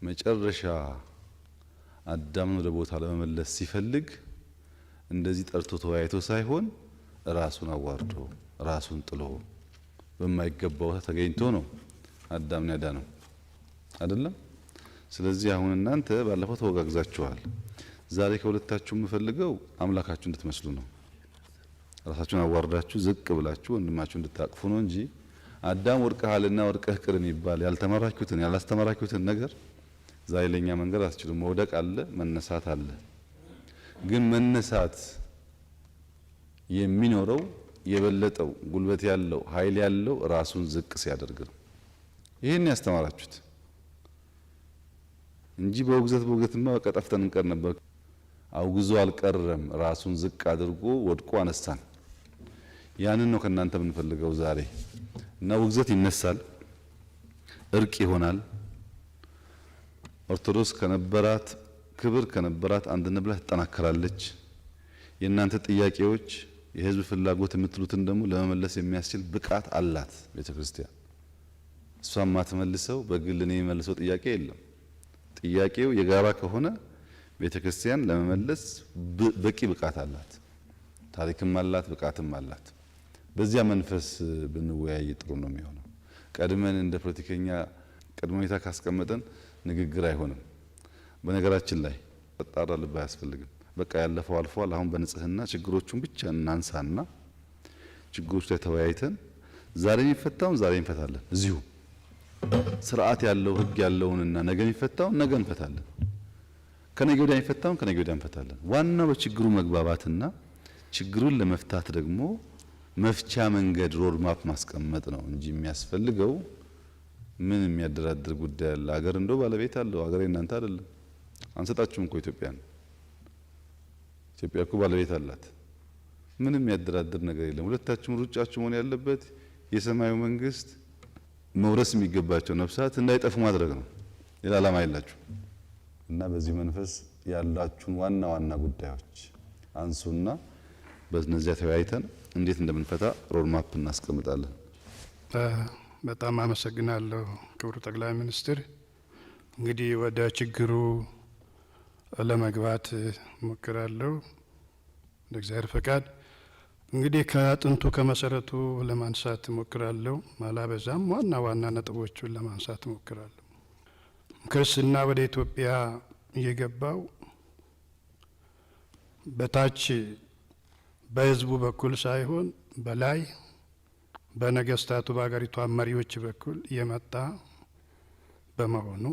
መጨረሻ አዳምን ወደ ቦታ ለመመለስ ሲፈልግ እንደዚህ ጠርቶ ተወያይቶ ሳይሆን ራሱን አዋርዶ ራሱን ጥሎ በማይገባው ተገኝቶ ነው አዳምን ያዳነው አይደለም። ስለዚህ አሁን እናንተ ባለፈው ተወጋግዛችኋል። ዛሬ ከሁለታችሁ የምፈልገው አምላካችሁ እንድትመስሉ ነው። ራሳችሁን አዋርዳችሁ ዝቅ ብላችሁ ወንድማችሁ እንድታቅፉ ነው እንጂ አዳም ወድቀሃልና ወድቀህ ቅር የሚባል ያልተማራችሁትን ያላስተማራችሁትን ነገር ዛሬ ለኛ መንገር አትችሉም። መውደቅ አለ፣ መነሳት አለ። ግን መነሳት የሚኖረው የበለጠው ጉልበት ያለው ኃይል ያለው ራሱን ዝቅ ሲያደርግ ነው። ይሄን ያስተማራችሁት እንጂ በውግዘትማ ቀጠፍተን እንቀር ነበር። አውግዞ አልቀረም፣ ራሱን ዝቅ አድርጎ ወድቆ አነሳን። ያንን ነው ከናንተ የምንፈልገው ዛሬ እና ውግዘት ይነሳል፣ እርቅ ይሆናል። ኦርቶዶክስ ከነበራት ክብር ከነበራት አንድነት ብላ ትጠናከራለች። የእናንተ ጥያቄዎች የህዝብ ፍላጎት የምትሉትን ደግሞ ለመመለስ የሚያስችል ብቃት አላት ቤተክርስቲያን። እሷም ማትመልሰው በግል እኔ የመልሰው ጥያቄ የለም። ጥያቄው የጋራ ከሆነ ቤተክርስቲያን ለመመለስ በቂ ብቃት አላት፣ ታሪክም አላት፣ ብቃትም አላት። በዚያ መንፈስ ብንወያይ ጥሩ ነው የሚሆነው። ቀድመን እንደ ፖለቲከኛ ቅድመ ሁኔታ ካስቀመጠን ንግግር አይሆንም። በነገራችን ላይ ተጣራ ልብ አያስፈልግም። በቃ ያለፈው አልፏል። አሁን በንጽህና ችግሮቹን ብቻ እናንሳና ችግሮች ላይ ተወያይተን ዛሬ የሚፈታውን ዛሬ እንፈታለን። እዚሁ ስርዓት ያለው ህግ ያለውንና ነገ የሚፈታውን ነገ እንፈታለን። ከነገ ወዲያ የሚፈታውን ከነገ ወዲያ እንፈታለን። ዋናው በችግሩ መግባባትና ችግሩን ለመፍታት ደግሞ መፍቻ መንገድ ሮድማፕ ማስቀመጥ ነው እንጂ የሚያስፈልገው ምን የሚያደራድር ጉዳይ አለ? ሀገር እንደው ባለቤት አለው። ሀገር እናንተ አይደለም። አንሰጣችሁም እኮ ኢትዮጵያ እኮ ባለቤት አላት። ምንም የሚያደራድር ነገር የለም። ሁለታችሁም ሩጫችሁ መሆን ያለበት የሰማዩ መንግስት መውረስ የሚገባቸው ነፍሳት እንዳይጠፉ ማድረግ ነው። ሌላ ዓላማ የላችሁ እና በዚህ መንፈስ ያላችሁን ዋና ዋና ጉዳዮች አንሱና በእነዚያ ተወያይተን እንዴት እንደምንፈታ ሮድማፕ እናስቀምጣለን።
በጣም አመሰግናለሁ ክቡር ጠቅላይ ሚኒስትር። እንግዲህ ወደ ችግሩ ለመግባት ሞክራለሁ እንደ እግዚአብሔር ፈቃድ። እንግዲህ ከጥንቱ ከመሰረቱ ለማንሳት ሞክራለሁ፣ ማላበዛም ዋና ዋና ነጥቦቹን ለማንሳት ሞክራለሁ። ክርስትና ወደ ኢትዮጵያ የገባው በታች በህዝቡ በኩል ሳይሆን በላይ በነገስታቱ በአገሪቷ መሪዎች በኩል የመጣ በመሆኑ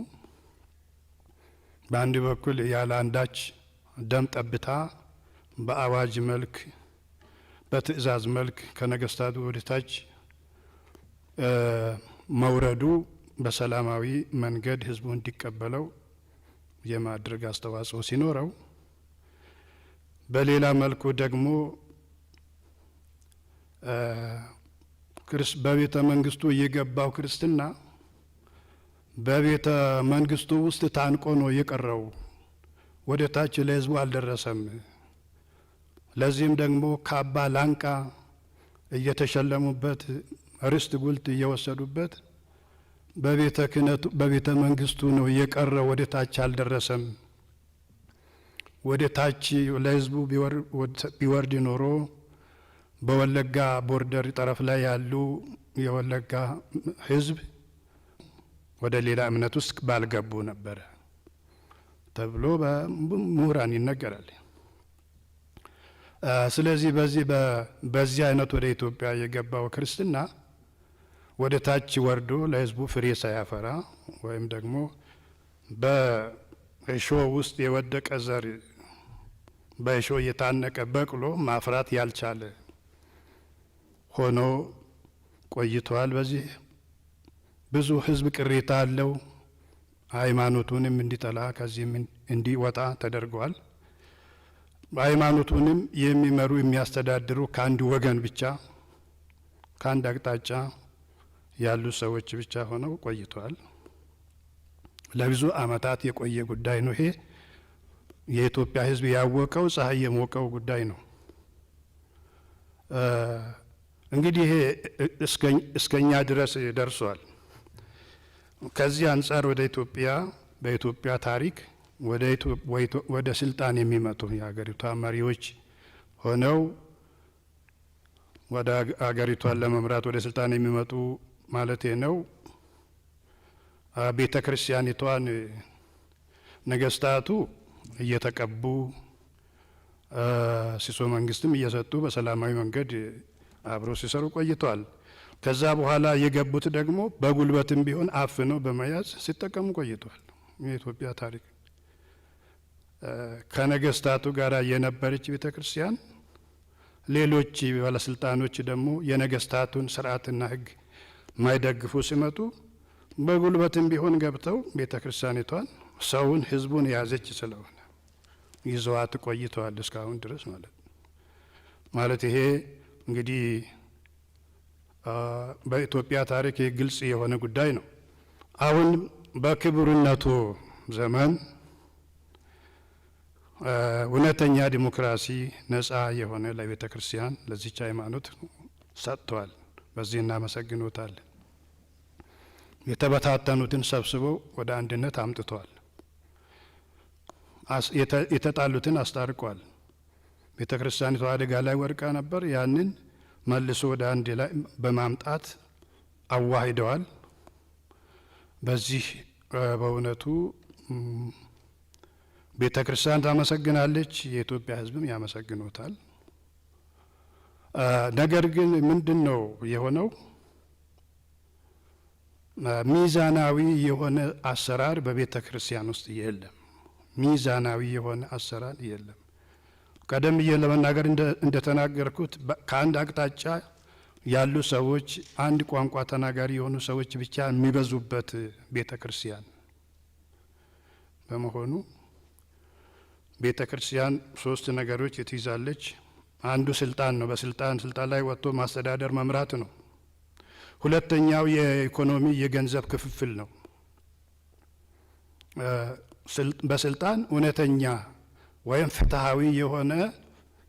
በአንድ በኩል ያለ አንዳች ደም ጠብታ በአዋጅ መልክ በትእዛዝ መልክ ከነገስታቱ ወደ ታች መውረዱ በሰላማዊ መንገድ ህዝቡ እንዲቀበለው የማድረግ አስተዋጽኦ ሲኖረው፣ በሌላ መልኩ ደግሞ በቤተ መንግስቱ የገባው ክርስትና በቤተ መንግስቱ ውስጥ ታንቆ ነው የቀረው፣ ወደ ታች ለህዝቡ አልደረሰም። ለዚህም ደግሞ ካባ ላንቃ እየተሸለሙበት ርስት ጉልት እየወሰዱበት በቤተ ክህነቱ በቤተ መንግስቱ ነው የቀረው፣ ወደ ታች አልደረሰም። ወደ ታች ለህዝቡ ቢወርድ ኖሮ በወለጋ ቦርደር ጠረፍ ላይ ያሉ የወለጋ ህዝብ ወደ ሌላ እምነት ውስጥ ባልገቡ ነበረ ተብሎ በምሁራን ይነገራል። ስለዚህ በዚህ አይነት ወደ ኢትዮጵያ የገባው ክርስትና ወደ ታች ወርዶ ለህዝቡ ፍሬ ሳያፈራ ወይም ደግሞ በእሾህ ውስጥ የወደቀ ዘር በእሾህ የታነቀ በቅሎ ማፍራት ያልቻለ ሆኖ ቆይቷል። በዚህ ብዙ ህዝብ ቅሬታ አለው። ሃይማኖቱንም እንዲጠላ ከዚህም እንዲወጣ ተደርጓል። ሃይማኖቱንም የሚመሩ የሚያስተዳድሩ ከአንድ ወገን ብቻ ከአንድ አቅጣጫ ያሉ ሰዎች ብቻ ሆነው ቆይቷል። ለብዙ ዓመታት የቆየ ጉዳይ ነው። ይሄ የኢትዮጵያ ህዝብ ያወቀው ፀሐይ የሞቀው ጉዳይ ነው። እንግዲህ ይሄ እስከኛ ድረስ ደርሷል። ከዚህ አንጻር ወደ ኢትዮጵያ በኢትዮጵያ ታሪክ ወደ ስልጣን የሚመጡ የሀገሪቷ መሪዎች ሆነው ወደ አገሪቷን ለመምራት ወደ ስልጣን የሚመጡ ማለት ነው። ቤተ ክርስቲያኒቷን ነገስታቱ እየተቀቡ ሲሶ መንግስትም እየሰጡ በሰላማዊ መንገድ አብሮ ሲሰሩ ቆይተዋል። ከዛ በኋላ የገቡት ደግሞ በጉልበትም ቢሆን አፍነው በመያዝ ሲጠቀሙ ቆይተዋል። የኢትዮጵያ ታሪክ ከነገስታቱ ጋር የነበረች ቤተ ክርስቲያን፣ ሌሎች ባለስልጣኖች ደግሞ የነገስታቱን ስርዓትና ህግ ማይደግፉ ሲመጡ በጉልበትም ቢሆን ገብተው ቤተ ክርስቲያኒቷን ሰውን ህዝቡን የያዘች ስለሆነ ይዘዋት ቆይተዋል እስካሁን ድረስ ማለት ይሄ እንግዲህ በኢትዮጵያ ታሪክ ግልጽ የሆነ ጉዳይ ነው። አሁን በክቡርነቱ ዘመን እውነተኛ ዲሞክራሲ ነጻ የሆነ ለቤተ ክርስቲያን ለዚች ሃይማኖት ሰጥቷል። በዚህ እናመሰግኖታለን። የተበታተኑትን ሰብስበው ወደ አንድነት አምጥቷል። የተጣሉትን አስታርቋል። ቤተ ክርስቲያኒቷ አደጋ ላይ ወድቃ ነበር። ያንን መልሶ ወደ አንድ ላይ በማምጣት አዋሂደዋል። በዚህ በእውነቱ ቤተ ክርስቲያን ታመሰግናለች፣ የኢትዮጵያ ሕዝብም ያመሰግኖታል። ነገር ግን ምንድን ነው የሆነው? ሚዛናዊ የሆነ አሰራር በቤተ ክርስቲያን ውስጥ የለም። ሚዛናዊ የሆነ አሰራር የለም። ቀደም ብዬ ለመናገር እንደተናገርኩት ከአንድ አቅጣጫ ያሉ ሰዎች፣ አንድ ቋንቋ ተናጋሪ የሆኑ ሰዎች ብቻ የሚበዙበት ቤተ ክርስቲያን በመሆኑ ቤተ ክርስቲያን ሶስት ነገሮች ትይዛለች። አንዱ ስልጣን ነው። ስልጣን ላይ ወጥቶ ማስተዳደር መምራት ነው። ሁለተኛው የኢኮኖሚ የገንዘብ ክፍፍል ነው። በስልጣን እውነተኛ ወይም ፍትሃዊ የሆነ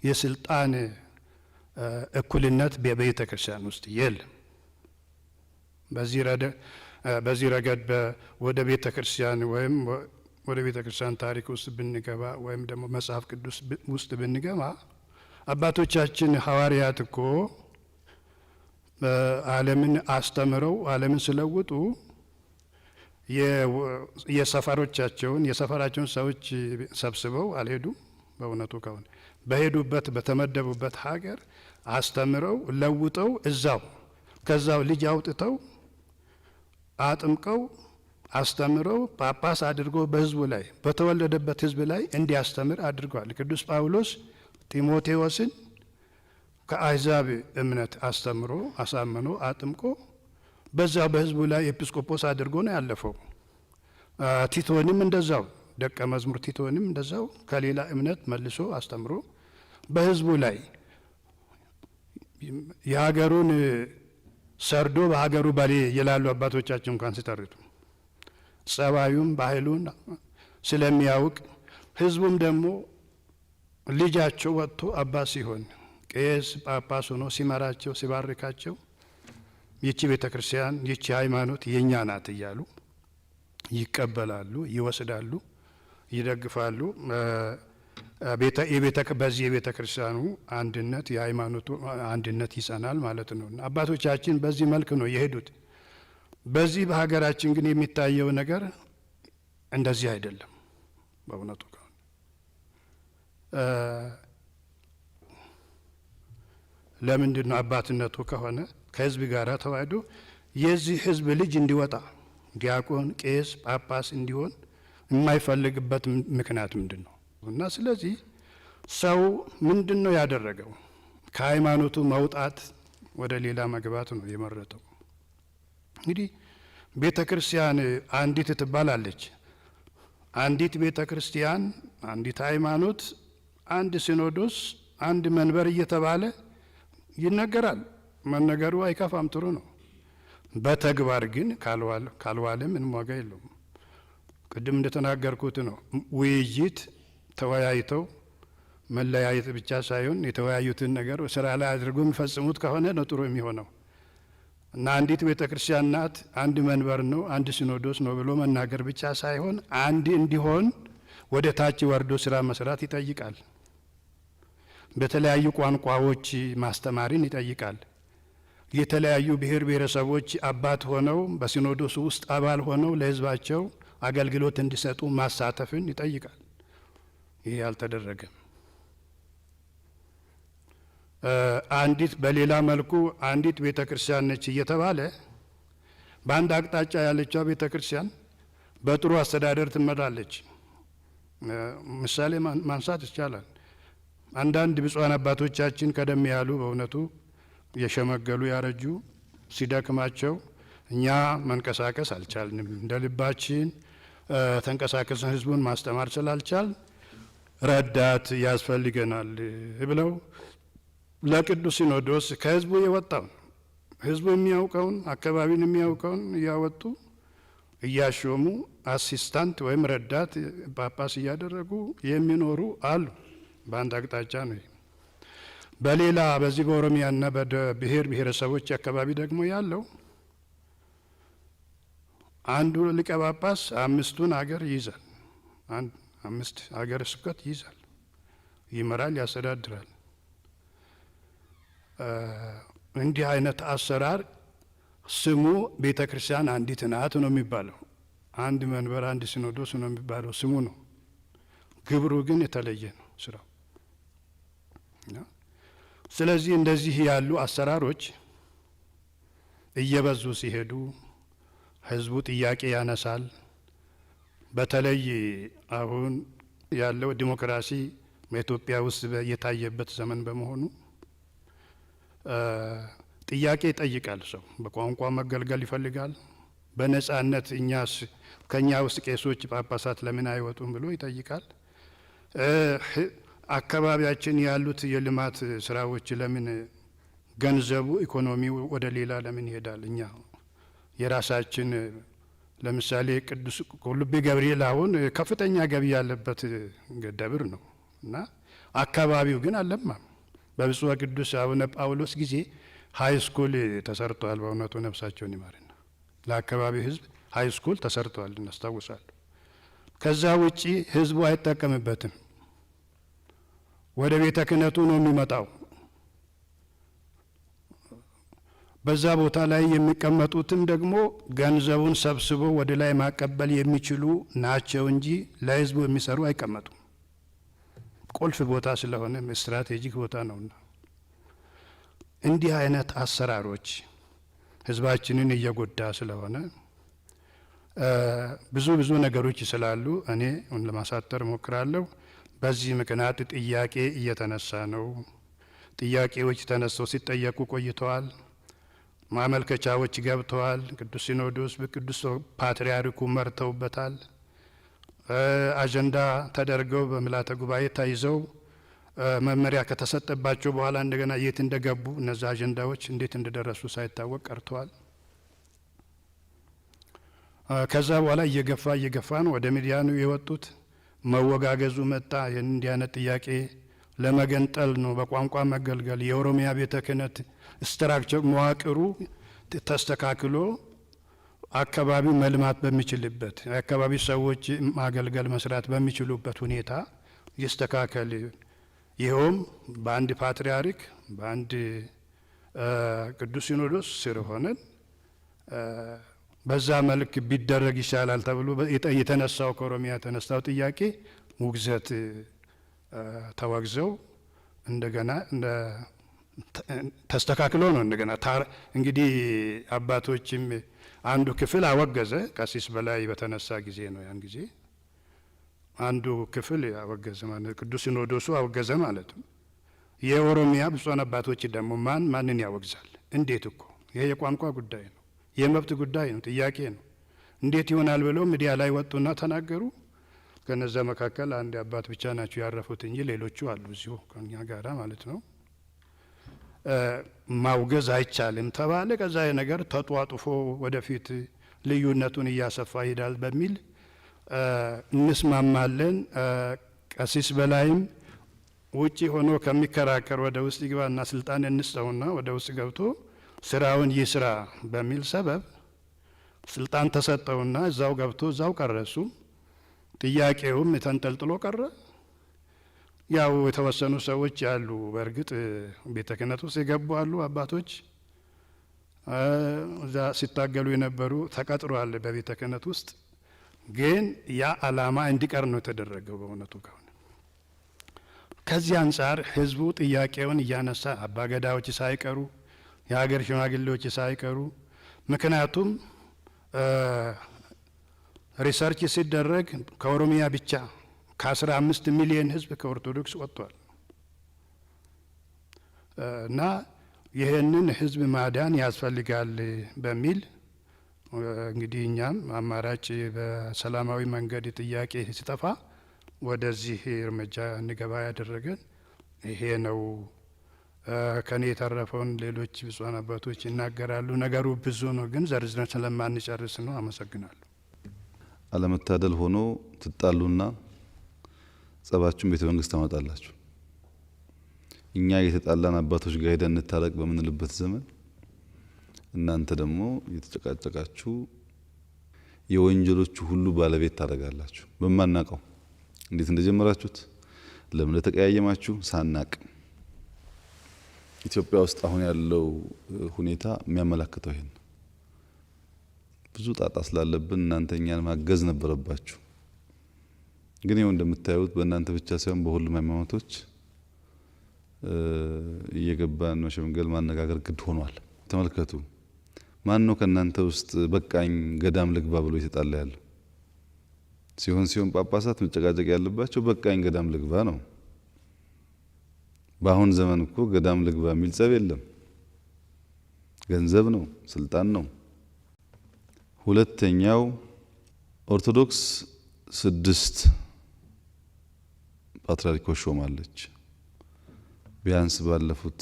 የስልጣን እኩልነት በቤተ ክርስቲያን ውስጥ የለም። በዚህ ረገድ ወደ ቤተ ክርስቲያን ወይም ወደ ቤተ ክርስቲያን ታሪክ ውስጥ ብንገባ ወይም ደግሞ መጽሐፍ ቅዱስ ውስጥ ብንገባ አባቶቻችን ሐዋርያት እኮ ዓለምን አስተምረው ዓለምን ስለውጡ የሰፈራቸውን ሰዎች ሰብስበው አልሄዱም። በእውነቱ ከሆነ በሄዱበት በተመደቡበት ሀገር አስተምረው ለውጠው ከዛው ልጅ አውጥተው አጥምቀው አስተምረው ጳጳስ አድርጎ በሕዝቡ ላይ በተወለደበት ሕዝብ ላይ እንዲያስተምር አድርገዋል። ቅዱስ ጳውሎስ ጢሞቴዎስን ከአሕዛብ እምነት አስተምሮ አሳምኖ አጥምቆ በዛው በሕዝቡ ላይ ኤጲስቆጶስ አድርጎ ነው ያለፈው። ቲቶንም እንደዛው ደቀ መዝሙር ቲቶንም እንደዛው ከሌላ እምነት መልሶ አስተምሮ በሕዝቡ ላይ የሀገሩን ሰርዶ በሀገሩ በሌ ይላሉ አባቶቻችን እንኳን ሲተርቱ ጸባዩም ባህሉን ስለሚያውቅ ሕዝቡም ደግሞ ልጃቸው ወጥቶ አባት ሲሆን ቄስ ጳጳስ ሆኖ ሲመራቸው ሲባርካቸው ይቺ ቤተ ክርስቲያን ይቺ ሃይማኖት የእኛ ናት እያሉ ይቀበላሉ፣ ይወስዳሉ፣ ይደግፋሉ። በዚህ የቤተ ክርስቲያኑ አንድነት የሃይማኖቱ አንድነት ይጸናል ማለት ነው። አባቶቻችን በዚህ መልክ ነው የሄዱት። በዚህ በሀገራችን ግን የሚታየው ነገር እንደዚህ አይደለም። በእውነቱ ከሆነ ለምንድን ነው አባትነቱ ከሆነ ከህዝብ ጋር ተዋህዶ የዚህ ህዝብ ልጅ እንዲወጣ ዲያቆን፣ ቄስ፣ ጳጳስ እንዲሆን የማይፈልግበት ምክንያት ምንድን ነው? እና ስለዚህ ሰው ምንድን ነው ያደረገው? ከሃይማኖቱ መውጣት ወደ ሌላ መግባት ነው የመረጠው። እንግዲህ ቤተ ክርስቲያን አንዲት ትባላለች። አንዲት ቤተ ክርስቲያን፣ አንዲት ሃይማኖት፣ አንድ ሲኖዶስ፣ አንድ መንበር እየተባለ ይነገራል። መነገሩ አይከፋም፣ ጥሩ ነው። በተግባር ግን ካልዋለ ምንም ዋጋ የለውም። ቅድም እንደተናገርኩት ነው። ውይይት ተወያይተው መለያየት ብቻ ሳይሆን የተወያዩትን ነገር ስራ ላይ አድርጎ የሚፈጽሙት ከሆነ ነው ጥሩ የሚሆነው። እና አንዲት ቤተ ክርስቲያን ናት፣ አንድ መንበር ነው፣ አንድ ሲኖዶስ ነው ብሎ መናገር ብቻ ሳይሆን አንድ እንዲሆን ወደ ታች ወርዶ ስራ መስራት ይጠይቃል። በተለያዩ ቋንቋዎች ማስተማርን ይጠይቃል። የተለያዩ ብሔር ብሔረሰቦች አባት ሆነው በሲኖዶስ ውስጥ አባል ሆነው ለሕዝባቸው አገልግሎት እንዲሰጡ ማሳተፍን ይጠይቃል። ይሄ አልተደረገም። አንዲት በሌላ መልኩ አንዲት ቤተ ክርስቲያን ነች እየተባለ በአንድ አቅጣጫ ያለችው ቤተ ክርስቲያን በጥሩ አስተዳደር ትመራለች። ምሳሌ ማንሳት ይቻላል። አንዳንድ ብፁዓን አባቶቻችን ቀደም ያሉ በእውነቱ የሸመገሉ ያረጁ ሲደክማቸው እኛ መንቀሳቀስ አልቻልንም፣ እንደ ልባችን ተንቀሳቀስን ህዝቡን ማስተማር ስላልቻል ረዳት ያስፈልገናል ብለው ለቅዱስ ሲኖዶስ ከህዝቡ የወጣውን ህዝቡ የሚያውቀውን አካባቢን የሚያውቀውን እያወጡ እያሾሙ አሲስታንት ወይም ረዳት ጳጳስ እያደረጉ የሚኖሩ አሉ። በአንድ አቅጣጫ ነው። በሌላ በዚህ በኦሮሚያና በብሔር ብሔረሰቦች አካባቢ ደግሞ ያለው አንዱ ሊቀ ጳጳስ አምስቱን አገር ይይዛል። አምስት ሀገረ ስብከት ይይዛል፣ ይመራል፣ ያስተዳድራል። እንዲህ አይነት አሰራር ስሙ ቤተ ክርስቲያን አንዲት ናት ነው የሚባለው። አንድ መንበር፣ አንድ ሲኖዶስ ነው የሚባለው ስሙ ነው። ግብሩ ግን የተለየ ነው ስራው። ስለዚህ እንደዚህ ያሉ አሰራሮች እየበዙ ሲሄዱ ህዝቡ ጥያቄ ያነሳል። በተለይ አሁን ያለው ዲሞክራሲ በኢትዮጵያ ውስጥ የታየበት ዘመን በመሆኑ ጥያቄ ይጠይቃል። ሰው በቋንቋ መገልገል ይፈልጋል። በነጻነት ከኛ ውስጥ ቄሶች፣ ጳጳሳት ለምን አይወጡም ብሎ ይጠይቃል። አካባቢያችን ያሉት የልማት ስራዎች ለምን ገንዘቡ ኢኮኖሚው ወደ ሌላ ለምን ይሄዳል? እኛ የራሳችን ለምሳሌ ቅዱስ ቁልቢ ገብርኤል አሁን ከፍተኛ ገቢ ያለበት ደብር ነው እና አካባቢው ግን አልለማም። በብፁዕ ቅዱስ አቡነ ጳውሎስ ጊዜ ሀይ ስኩል ተሰርተዋል። በእውነቱ ነፍሳቸውን ይማርና ለአካባቢው ህዝብ ሀይ ስኩል ተሰርተዋል እናስታውሳለሁ። ከዛ ውጪ ህዝቡ አይጠቀምበትም። ወደ ቤተ ክህነቱ ነው የሚመጣው። በዛ ቦታ ላይ የሚቀመጡትም ደግሞ ገንዘቡን ሰብስበው ወደ ላይ ማቀበል የሚችሉ ናቸው እንጂ ለህዝቡ የሚሰሩ አይቀመጡም። ቁልፍ ቦታ ስለሆነ ስትራቴጂክ ቦታ ነውና እንዲህ አይነት አሰራሮች ህዝባችንን እየጎዳ ስለሆነ ብዙ ነገሮች ስላሉ እኔ ለማሳጠር ሞክራለሁ። በዚህ ምክንያት ጥያቄ እየተነሳ ነው። ጥያቄዎች ተነስተው ሲጠየቁ ቆይተዋል። ማመልከቻዎች ገብተዋል። ቅዱስ ሲኖዶስ በቅዱስ ፓትርያርኩ መርተውበታል። አጀንዳ ተደርገው በምልዓተ ጉባኤ ተይዘው መመሪያ ከተሰጠባቸው በኋላ እንደገና የት እንደገቡ እነዛ አጀንዳዎች እንዴት እንደደረሱ ሳይታወቅ ቀርተዋል። ከዛ በኋላ እየገፋ ነው ወደ ሚዲያ ነው የወጡት። መወጋገዙ መጣ። እንዲህ አይነት ጥያቄ ለመገንጠል ነው፣ በቋንቋ መገልገል። የኦሮሚያ ቤተ ክህነት ስትራክቸር መዋቅሩ ተስተካክሎ አካባቢ መልማት በሚችልበት የአካባቢ ሰዎች ማገልገል መስራት በሚችሉበት ሁኔታ ይስተካከል። ይኸውም በአንድ ፓትርያርክ በአንድ ቅዱስ ሲኖዶስ ስር ሆነን በዛ መልክ ቢደረግ ይሻላል ተብሎ የተነሳው ከኦሮሚያ የተነሳው ጥያቄ ውግዘት ተወግዘው እንደገና ተስተካክሎ ነው እንደገና እንግዲህ አባቶችም አንዱ ክፍል አወገዘ። ቀሲስ በላይ በተነሳ ጊዜ ነው ያን ጊዜ አንዱ ክፍል አወገዘ ማለት ቅዱስ ሲኖዶሱ አወገዘ ማለት ነው። የኦሮሚያ ብፁዓን አባቶች ደግሞ ማንን ያወግዛል? እንዴት? እኮ ይሄ የቋንቋ ጉዳይ ነው፣ የመብት ጉዳይ ነው፣ ጥያቄ ነው። እንዴት ይሆናል ብለው ሚዲያ ላይ ወጡና ተናገሩ። ከነዛ መካከል አንድ አባት ብቻ ናቸው ያረፉት እንጂ ሌሎቹ አሉ እዚሁ ከኛ ጋራ ማለት ነው። ማውገዝ አይቻልም ተባለ። ከዛ ነገር ተጧጡፎ ወደፊት ልዩነቱን እያሰፋ ይሄዳል በሚል እንስማማለን። ቀሲስ በላይም ውጪ ሆኖ ከሚከራከር ወደ ውስጥ ይግባና ስልጣን እንስጠውና ወደ ውስጥ ገብቶ ስራውን ይስራ በሚል ሰበብ ስልጣን ተሰጠውና እዛው ገብቶ እዛው ቀረሱ። ጥያቄውም ተንጠልጥሎ ቀረ። ያው የተወሰኑ ሰዎች ያሉ በእርግጥ ቤተ ክህነት ውስጥ የገቡ አሉ አባቶች እዛ ሲታገሉ የነበሩ ተቀጥሯል በቤተ ክህነት ውስጥ። ግን ያ አላማ እንዲቀር ነው የተደረገው በእውነቱ ከሆነ። ከዚህ አንጻር ህዝቡ ጥያቄውን እያነሳ አባገዳዎች ሳይቀሩ የሀገር ሽማግሌዎች ሳይቀሩ ምክንያቱም ሪሰርች ሲደረግ ከኦሮሚያ ብቻ ከ15 ሚሊዮን ህዝብ ከኦርቶዶክስ ወጥቷል እና ይህንን ህዝብ ማዳን ያስፈልጋል በሚል እንግዲህ እኛም አማራጭ በሰላማዊ መንገድ ጥያቄ ሲጠፋ ወደዚህ እርምጃ እንገባ ያደረገን ይሄ ነው። ከኔ የተረፈውን ሌሎች ብፁዓን አባቶች ይናገራሉ። ነገሩ ብዙ ነው፣ ግን ዘርዝረን ስለማንጨርስ ነው። አመሰግናለሁ።
አለመታደል ሆኖ ትጣሉና ጸባችሁን ቤተ መንግስት ታመጣላችሁ። እኛ የተጣላን አባቶች ጋር ሄደን እንታረቅ በምንልበት ዘመን እናንተ ደግሞ እየተጨቃጨቃችሁ የወንጀሎቹ ሁሉ ባለቤት ታደርጋላችሁ። በማናቀው እንዴት እንደጀመራችሁት ለምን እንደተቀያየማችሁ ሳናቅ ኢትዮጵያ ውስጥ አሁን ያለው ሁኔታ የሚያመላክተው ይሄን ብዙ ጣጣ ስላለብን እናንተ እኛን ማገዝ ነበረባችሁ። ግን ይኸው እንደምታዩት በእናንተ ብቻ ሳይሆን በሁሉም ሃይማኖቶች እየገባን መሸምገል ማነጋገር ግድ ሆኗል። ተመልከቱ። ማን ነው ከእናንተ ውስጥ በቃኝ ገዳም ልግባ ብሎ ይተጣላ ያለው? ሲሆን ጳጳሳት መጨቃጨቅ ያለባቸው በቃኝ ገዳም ልግባ ነው። በአሁን ዘመን እኮ ገዳም ልግባ የሚል ጸብ የለም። ገንዘብ ነው፣ ስልጣን ነው። ሁለተኛው ኦርቶዶክስ 6 ፓትርያርኮች ሾማለች። ቢያንስ ባለፉት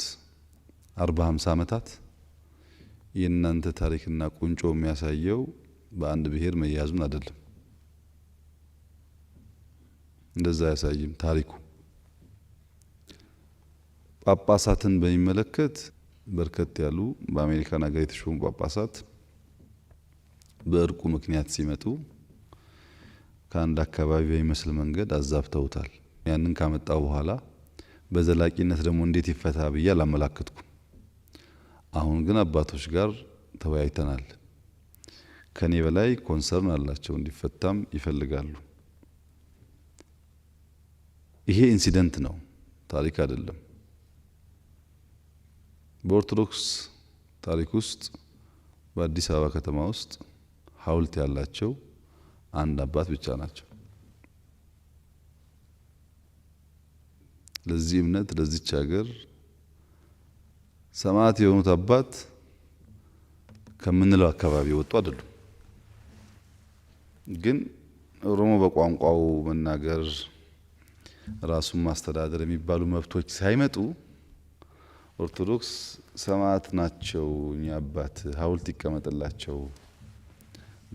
40-50 ዓመታት የእናንተ ታሪክና ቁንጮ የሚያሳየው በአንድ ብሔር መያዙን አይደለም። እንደዛ አያሳይም ታሪኩ። ጳጳሳትን በሚመለከት በርከት ያሉ በአሜሪካን ሀገር የተሾሙ ጳጳሳት በእርቁ ምክንያት ሲመጡ ከአንድ አካባቢ በሚመስል መንገድ አዛብተውታል። ያንን ካመጣው በኋላ በዘላቂነት ደግሞ እንዴት ይፈታ ብዬ አላመላከትኩም። አሁን ግን አባቶች ጋር ተወያይተናል። ከኔ በላይ ኮንሰርን አላቸው፣ እንዲፈታም ይፈልጋሉ። ይሄ ኢንሲደንት ነው፣ ታሪክ አይደለም። በኦርቶዶክስ ታሪክ ውስጥ በአዲስ አበባ ከተማ ውስጥ ሐውልት ያላቸው አንድ አባት ብቻ ናቸው። ለዚህ እምነት ለዚች ሀገር ሰማዕት የሆኑት አባት ከምንለው አካባቢ ወጡ አይደሉም። ግን ኦሮሞ በቋንቋው መናገር ራሱን ማስተዳደር የሚባሉ መብቶች ሳይመጡ ኦርቶዶክስ ሰማዕት ናቸው እኛ አባት ሐውልት ይቀመጥላቸው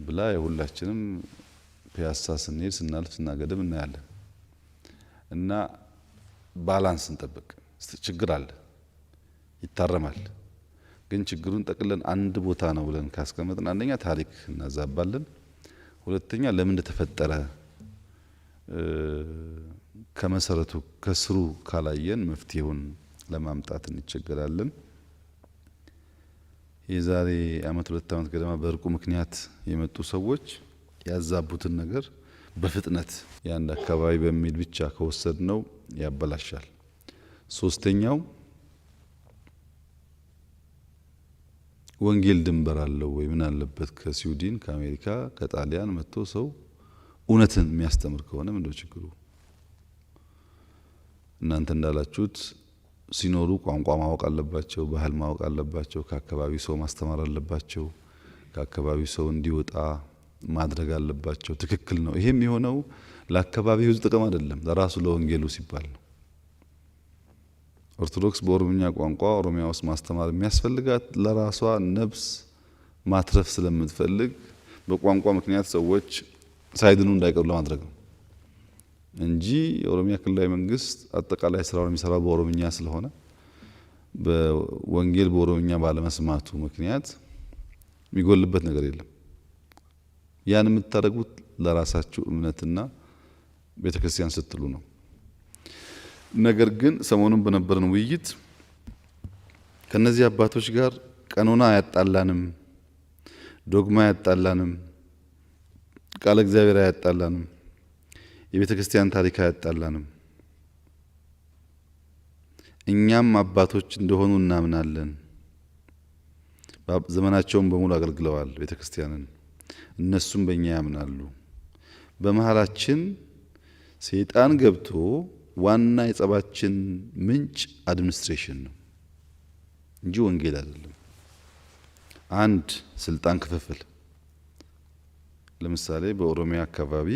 ብላ የሁላችንም ፒያሳ ስንሄድ ስናልፍ ስናገድም እናያለን። እና ባላንስ እንጠብቅ። ችግር አለ፣ ይታረማል። ግን ችግሩን ጠቅለን አንድ ቦታ ነው ብለን ካስቀመጥን አንደኛ ታሪክ እናዛባለን፣ ሁለተኛ ለምን እንደተፈጠረ ከመሰረቱ ከስሩ ካላየን መፍትሄውን ለማምጣት እንቸገራለን። የዛሬ አመት 2 አመት ገደማ በእርቁ ምክንያት የመጡ ሰዎች ያዛቡትን ነገር በፍጥነት የአንድ አካባቢ በሚል ብቻ ከወሰድነው ያበላሻል። ሶስተኛው ወንጌል ድንበር አለው ወይ? ምን አለበት ከስዊድን ከአሜሪካ ከጣሊያን መጥቶ ሰው እውነትን የሚያስተምር ከሆነ ምንድነው ችግሩ? እናንተ እንዳላችሁት ሲኖሩ ቋንቋ ማወቅ አለባቸው፣ ባህል ማወቅ አለባቸው፣ ከአካባቢው ሰው ማስተማር አለባቸው፣ ከአካባቢው ሰው እንዲወጣ ማድረግ አለባቸው። ትክክል ነው። ይሄም የሆነው ለአካባቢው ሕዝብ ጥቅም አይደለም፣ ለራሱ ለወንጌሉ ሲባል ነው። ኦርቶዶክስ በኦሮምኛ ቋንቋ ኦሮሚያ ውስጥ ማስተማር የሚያስፈልጋት ለራሷ ነፍስ ማትረፍ ስለምትፈልግ በቋንቋ ምክንያት ሰዎች ሳይድኑ እንዳይቀሩ ለማድረግ ነው እንጂ የኦሮሚያ ክልላዊ መንግስት አጠቃላይ ስራውን የሚሰራው በኦሮምኛ ስለሆነ በወንጌል በኦሮምኛ ባለመስማቱ ምክንያት የሚጎልበት ነገር የለም። ያን የምታደርጉት ለራሳችሁ እምነትና ቤተክርስቲያን ስትሉ ነው። ነገር ግን ሰሞኑን በነበረን ውይይት ከነዚህ አባቶች ጋር ቀኖና አያጣላንም፣ ዶግማ አያጣላንም፣ ቃለ እግዚአብሔር አያጣላንም፣ የቤተ ክርስቲያን ታሪክ አያጣላንም። እኛም አባቶች እንደሆኑ እናምናለን። ዘመናቸውን በሙሉ አገልግለዋል ቤተ ክርስቲያንን፣ እነሱም በእኛ ያምናሉ። በመሀላችን ሰይጣን ገብቶ ዋና የጸባችን ምንጭ አድሚኒስትሬሽን ነው እንጂ ወንጌል አይደለም። አንድ ስልጣን ክፍፍል፣ ለምሳሌ በኦሮሚያ አካባቢ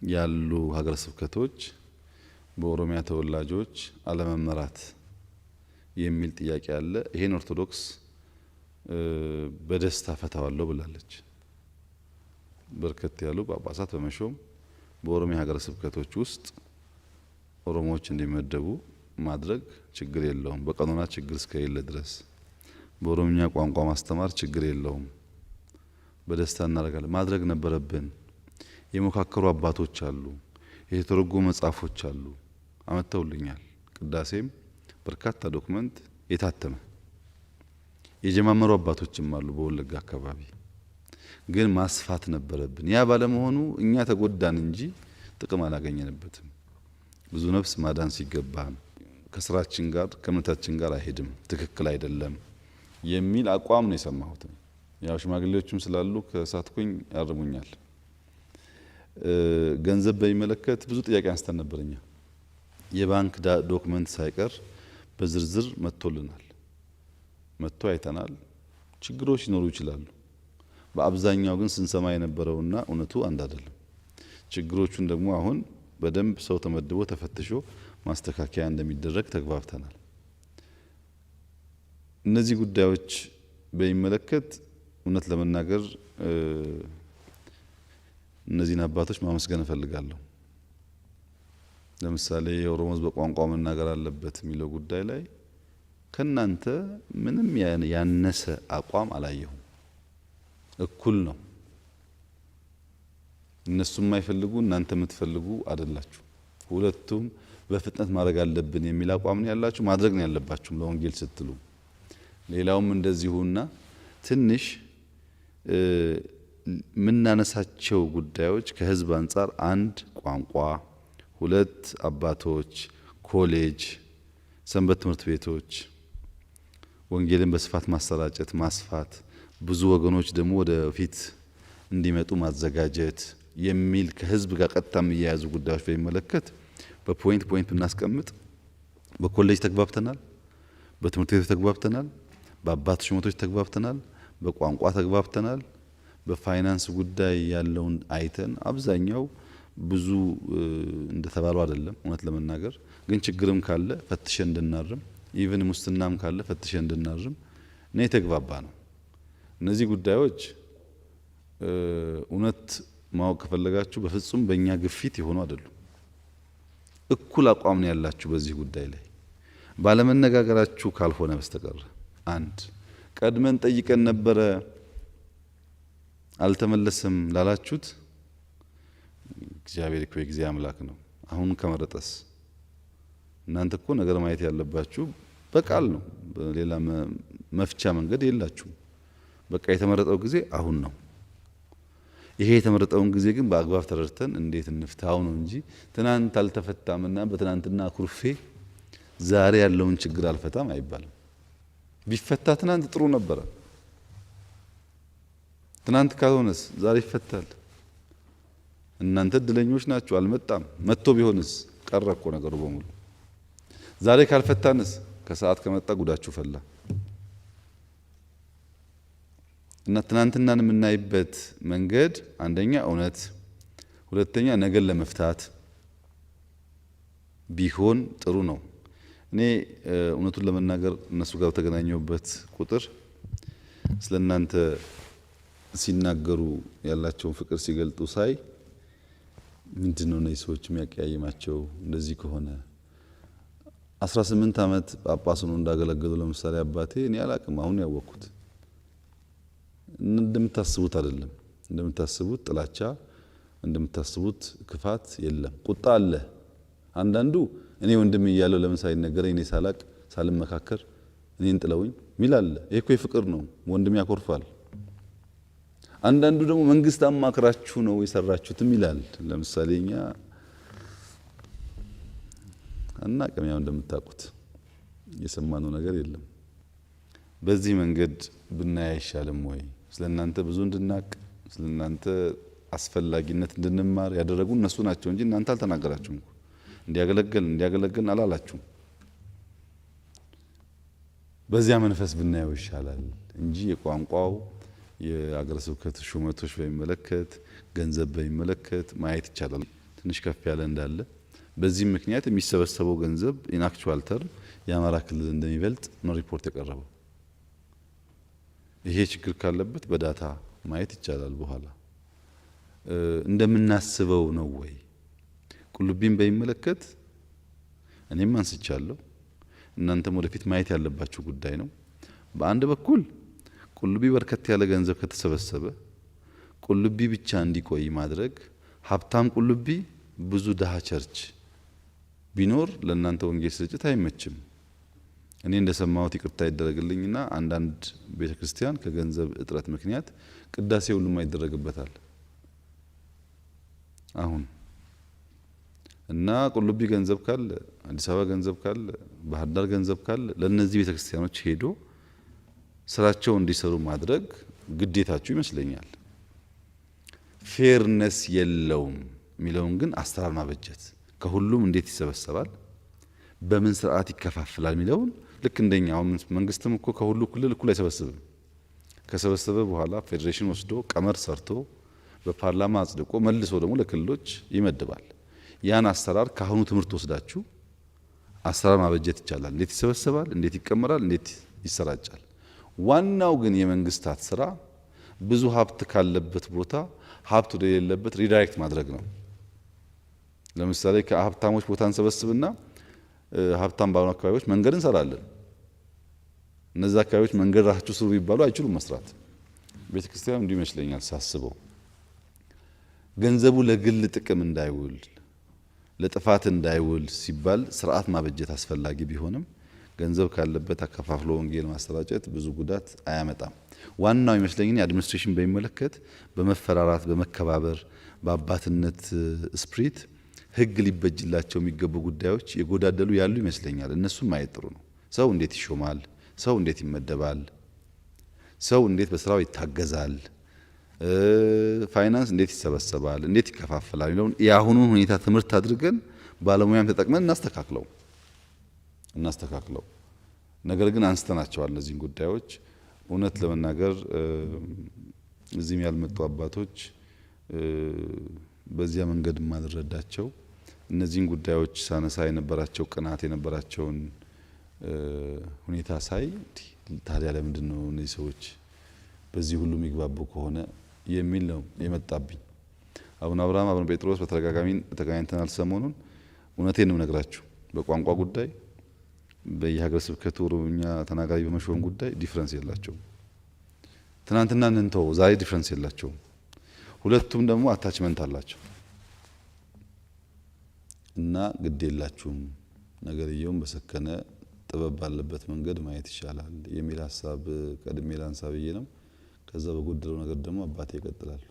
ያሉ ሀገረ ስብከቶች በኦሮሚያ ተወላጆች አለመመራት የሚል ጥያቄ አለ። ይሄን ኦርቶዶክስ በደስታ ፈታዋለሁ ብላለች። በርከት ያሉ ጳጳሳት በመሾም በኦሮሚያ ሀገረ ስብከቶች ውስጥ ኦሮሞዎች እንዲመደቡ ማድረግ ችግር የለውም። በቀኖና ችግር እስከሌለ ድረስ በኦሮምኛ ቋንቋ ማስተማር ችግር የለውም። በደስታ እናደርጋለን። ማድረግ ነበረብን። የሞካከሩ አባቶች አሉ፣ የተተረጎሙ መጽሐፎች አሉ፣ አመተውልኛል። ቅዳሴም በርካታ ዶክመንት የታተመ የጀማመሩ አባቶችም አሉ በወለጋ አካባቢ። ግን ማስፋት ነበረብን። ያ ባለመሆኑ እኛ ተጎዳን እንጂ ጥቅም አላገኘንበትም። ብዙ ነፍስ ማዳን ሲገባን ከስራችን ጋር ከእምነታችን ጋር አይሄድም፣ ትክክል አይደለም የሚል አቋም ነው የሰማሁት። ያው ሽማግሌዎችም ስላሉ ከሳትኩኝ ያርሙኛል። ገንዘብ በሚመለከት ብዙ ጥያቄ አንስተን ነበርኛ። የባንክ ዶክመንት ሳይቀር በዝርዝር መጥቶልናል፣ መጥቶ አይተናል። ችግሮች ሊኖሩ ይችላሉ። በአብዛኛው ግን ስንሰማ የነበረውና እውነቱ አንድ አይደለም። ችግሮቹን ደግሞ አሁን በደንብ ሰው ተመድቦ ተፈትሾ ማስተካከያ እንደሚደረግ ተግባብተናል። እነዚህ ጉዳዮች በሚመለከት እውነት ለመናገር እነዚህን አባቶች ማመስገን እፈልጋለሁ። ለምሳሌ የኦሮሞ ሕዝብ በቋንቋ መናገር አለበት የሚለው ጉዳይ ላይ ከናንተ ምንም ያነሰ አቋም አላየሁም። እኩል ነው። እነሱ የማይፈልጉ እናንተ የምትፈልጉ አይደላችሁ። ሁለቱም በፍጥነት ማድረግ አለብን የሚል አቋም ነው ያላችሁ። ማድረግ ነው ያለባችሁ ለወንጌል ስትሉ። ሌላውም እንደዚሁና ትንሽ የምናነሳቸው ጉዳዮች ከህዝብ አንጻር አንድ ቋንቋ፣ ሁለት አባቶች፣ ኮሌጅ፣ ሰንበት ትምህርት ቤቶች፣ ወንጌልን በስፋት ማሰራጨት ማስፋት፣ ብዙ ወገኖች ደግሞ ወደፊት እንዲመጡ ማዘጋጀት የሚል ከህዝብ ጋር ቀጥታ የሚያያዙ ጉዳዮች በሚመለከት በፖይንት ብናስቀምጥ በኮሌጅ ተግባብተናል፣ በትምህርት ቤቶች ተግባብተናል፣ በአባት ሹመቶች ተግባብተናል፣ በቋንቋ ተግባብተናል። በፋይናንስ ጉዳይ ያለውን አይተን አብዛኛው ብዙ እንደተባለው አይደለም። እውነት ለመናገር ግን ችግርም ካለ ፈትሸን እንድናርም ኢቭን ሙስናም ካለ ፈትሸን እንድናርም ነው የተግባባ ነው። እነዚህ ጉዳዮች እውነት ማወቅ ከፈለጋችሁ በፍጹም በእኛ ግፊት የሆኑ አይደሉም። እኩል አቋም ነው ያላችሁ በዚህ ጉዳይ ላይ ባለመነጋገራችሁ ካልሆነ በስተቀር አንድ ቀድመን ጠይቀን ነበረ አልተመለሰም ላላችሁት እግዚአብሔር እኮ የጊዜ አምላክ ነው። አሁን ከመረጠስ እናንተ እኮ ነገር ማየት ያለባችሁ በቃል ነው። ሌላ መፍቻ መንገድ የላችሁም። በቃ የተመረጠው ጊዜ አሁን ነው። ይሄ የተመረጠውን ጊዜ ግን በአግባብ ተረድተን እንዴት እንፍታው ነው እንጂ ትናንት አልተፈታምና በትናንትና ኩርፌ ዛሬ ያለውን ችግር አልፈታም አይባልም። ቢፈታ ትናንት ጥሩ ነበረ። ትናንት ካልሆነስ ዛሬ ይፈታል። እናንተ እድለኞች ናችሁ። አልመጣም። መጥቶ ቢሆንስ ቀረ እኮ ነገሩ በሙሉ። ዛሬ ካልፈታንስ ከሰዓት ከመጣ ጉዳችሁ ፈላ እና ትናንትናን የምናይበት መንገድ አንደኛ እውነት፣ ሁለተኛ ነገር ለመፍታት ቢሆን ጥሩ ነው። እኔ እውነቱን ለመናገር እነሱ ጋር ተገናኘሁበት ቁጥር ስለናንተ ሲናገሩ ያላቸውን ፍቅር ሲገልጡ ሳይ ምንድነው እነዚህ ሰዎች የሚያቀያይማቸው? እንደዚህ ከሆነ 18 ዓመት ጳጳስ ሆነው እንዳገለገሉ ለምሳሌ አባቴ እኔ አላቅም፣ አሁን ያወቅኩት። እንደምታስቡት አይደለም። እንደምታስቡት ጥላቻ፣ እንደምታስቡት ክፋት የለም። ቁጣ አለ። አንዳንዱ እኔ ወንድም እያለው ለምን ሳይነገረኝ እኔ ሳላቅ ሳልመካከር እኔን ጥለውኝ ሚል አለ። ይሄ እኮ የፍቅር ነው። ወንድም ያኮርፋል። አንዳንዱ ደግሞ መንግስት አማክራችሁ ነው የሰራችሁትም ይላል። ለምሳሌ እኛ አናቅም፣ ያው እንደምታውቁት የሰማነው ነገር የለም። በዚህ መንገድ ብናይ አይሻልም ወይ? ስለናንተ ብዙ እንድናቅ ስለናንተ አስፈላጊነት እንድንማር ያደረጉ እነሱ ናቸው እንጂ እናንተ አልተናገራችሁም። እንዲያገለግልን አላላችሁም። በዚያ መንፈስ ብናየው ይሻላል እንጂ የቋንቋው የአገረ ስብከት ሹመቶች በሚመለከት ገንዘብ በሚመለከት ማየት ይቻላል ትንሽ ከፍ ያለ እንዳለ። በዚህም ምክንያት የሚሰበሰበው ገንዘብ ኢን አክቹዋል ተርም የአማራ ክልል እንደሚበልጥ ነው ሪፖርት የቀረበው። ይሄ ችግር ካለበት በዳታ ማየት ይቻላል። በኋላ እንደምናስበው ነው ወይ? ቁልቢን በሚመለከት እኔም አንስቻለሁ፣ እናንተም ወደፊት ማየት ያለባችሁ ጉዳይ ነው። በአንድ በኩል ቁልቢ በርከት ያለ ገንዘብ ከተሰበሰበ ቁልቢ ብቻ እንዲቆይ ማድረግ፣ ሀብታም ቁልቢ ብዙ ድሃ ቸርች ቢኖር ለእናንተ ወንጌል ስርጭት አይመችም። እኔ እንደሰማሁት ይቅርታ ይደረግልኝና አንዳንድ ቤተክርስቲያን ከገንዘብ እጥረት ምክንያት ቅዳሴ ሁሉም አይደረግበታል አሁን እና ቁልቢ ገንዘብ ካለ፣ አዲስ አበባ ገንዘብ ካለ፣ ባህር ዳር ገንዘብ ካለ ለነዚህ ቤተክርስቲያኖች ሄዶ ስራቸው እንዲሰሩ ማድረግ ግዴታችሁ ይመስለኛል። ፌርነስ የለውም የሚለውን ግን አሰራር ማበጀት፣ ከሁሉም እንዴት ይሰበሰባል፣ በምን ስርዓት ይከፋፈላል የሚለውን ልክ እንደኛ አሁን መንግስትም እኮ ከሁሉ ክልል እኩል አይሰበስብም። ከሰበሰበ በኋላ ፌዴሬሽን ወስዶ ቀመር ሰርቶ በፓርላማ አጽድቆ መልሶ ደግሞ ለክልሎች ይመድባል። ያን አሰራር ካሁኑ ትምህርት ወስዳችሁ አሰራር ማበጀት ይቻላል። እንዴት ይሰበሰባል፣ እንዴት ይቀመራል፣ እንዴት ይሰራጫል። ዋናው ግን የመንግስታት ስራ ብዙ ሀብት ካለበት ቦታ ሀብት ወደ ሌለበት ሪዳይሬክት ማድረግ ነው። ለምሳሌ ከሀብታሞች ቦታ እንሰበስብና ሀብታም ባሉ አካባቢዎች መንገድ እንሰራለን። እነዚህ አካባቢዎች መንገድ ራሳችሁ ስሩ ቢባሉ አይችሉም መስራት። ቤተክርስቲያን እንዲሁ ይመስለኛል ሳስበው። ገንዘቡ ለግል ጥቅም እንዳይውል ለጥፋት እንዳይውል ሲባል ስርዓት ማበጀት አስፈላጊ ቢሆንም ገንዘብ ካለበት አከፋፍሎ ወንጌል ማሰራጨት ብዙ ጉዳት አያመጣም። ዋናው ይመስለኝ አድሚኒስትሬሽን በሚመለከት በመፈራራት በመከባበር በአባትነት ስፕሪት ህግ ሊበጅላቸው የሚገቡ ጉዳዮች የጎዳደሉ ያሉ ይመስለኛል። እነሱም ማየት ጥሩ ነው። ሰው እንዴት ይሾማል? ሰው እንዴት ይመደባል? ሰው እንዴት በስራው ይታገዛል? ፋይናንስ እንዴት ይሰበሰባል? እንዴት ይከፋፈላል? ይለውን የአሁኑን ሁኔታ ትምህርት አድርገን ባለሙያም ተጠቅመን እናስተካክለው። ነገር ግን አንስተናቸዋል እነዚህን ጉዳዮች። እውነት ለመናገር እዚህም ያልመጡ አባቶች በዚያ መንገድ ማልረዳቸው እነዚህን ጉዳዮች ሳነሳ የነበራቸው ቅናት የነበራቸውን ሁኔታ ሳይ ታዲያ ለምንድን ነው እነዚህ ሰዎች በዚህ ሁሉ የሚግባቡ ከሆነ የሚል ነው የመጣብኝ። አቡነ አብርሃም አቡነ ጴጥሮስ በተደጋጋሚ ተገናኝተናል ሰሞኑን። እውነቴን ነው ነግራችሁ በቋንቋ ጉዳይ በየሀገረ ስብከቱ ኦሮምኛ ተናጋሪ በመሾም ጉዳይ ዲፍረንስ የላቸውም። ትናንትና እንንተው ዛሬ ዲፍረንስ የላቸውም። ሁለቱም ደግሞ አታችመንት አላቸው እና ግድ የላችሁም ነገርየውም በሰከነ ጥበብ ባለበት መንገድ ማየት ይሻላል የሚል ሀሳብ ቀድሜ ላንሳ ብዬ ነው። ከዛ በጎደለው ነገር ደግሞ አባቴ ይቀጥላሉ።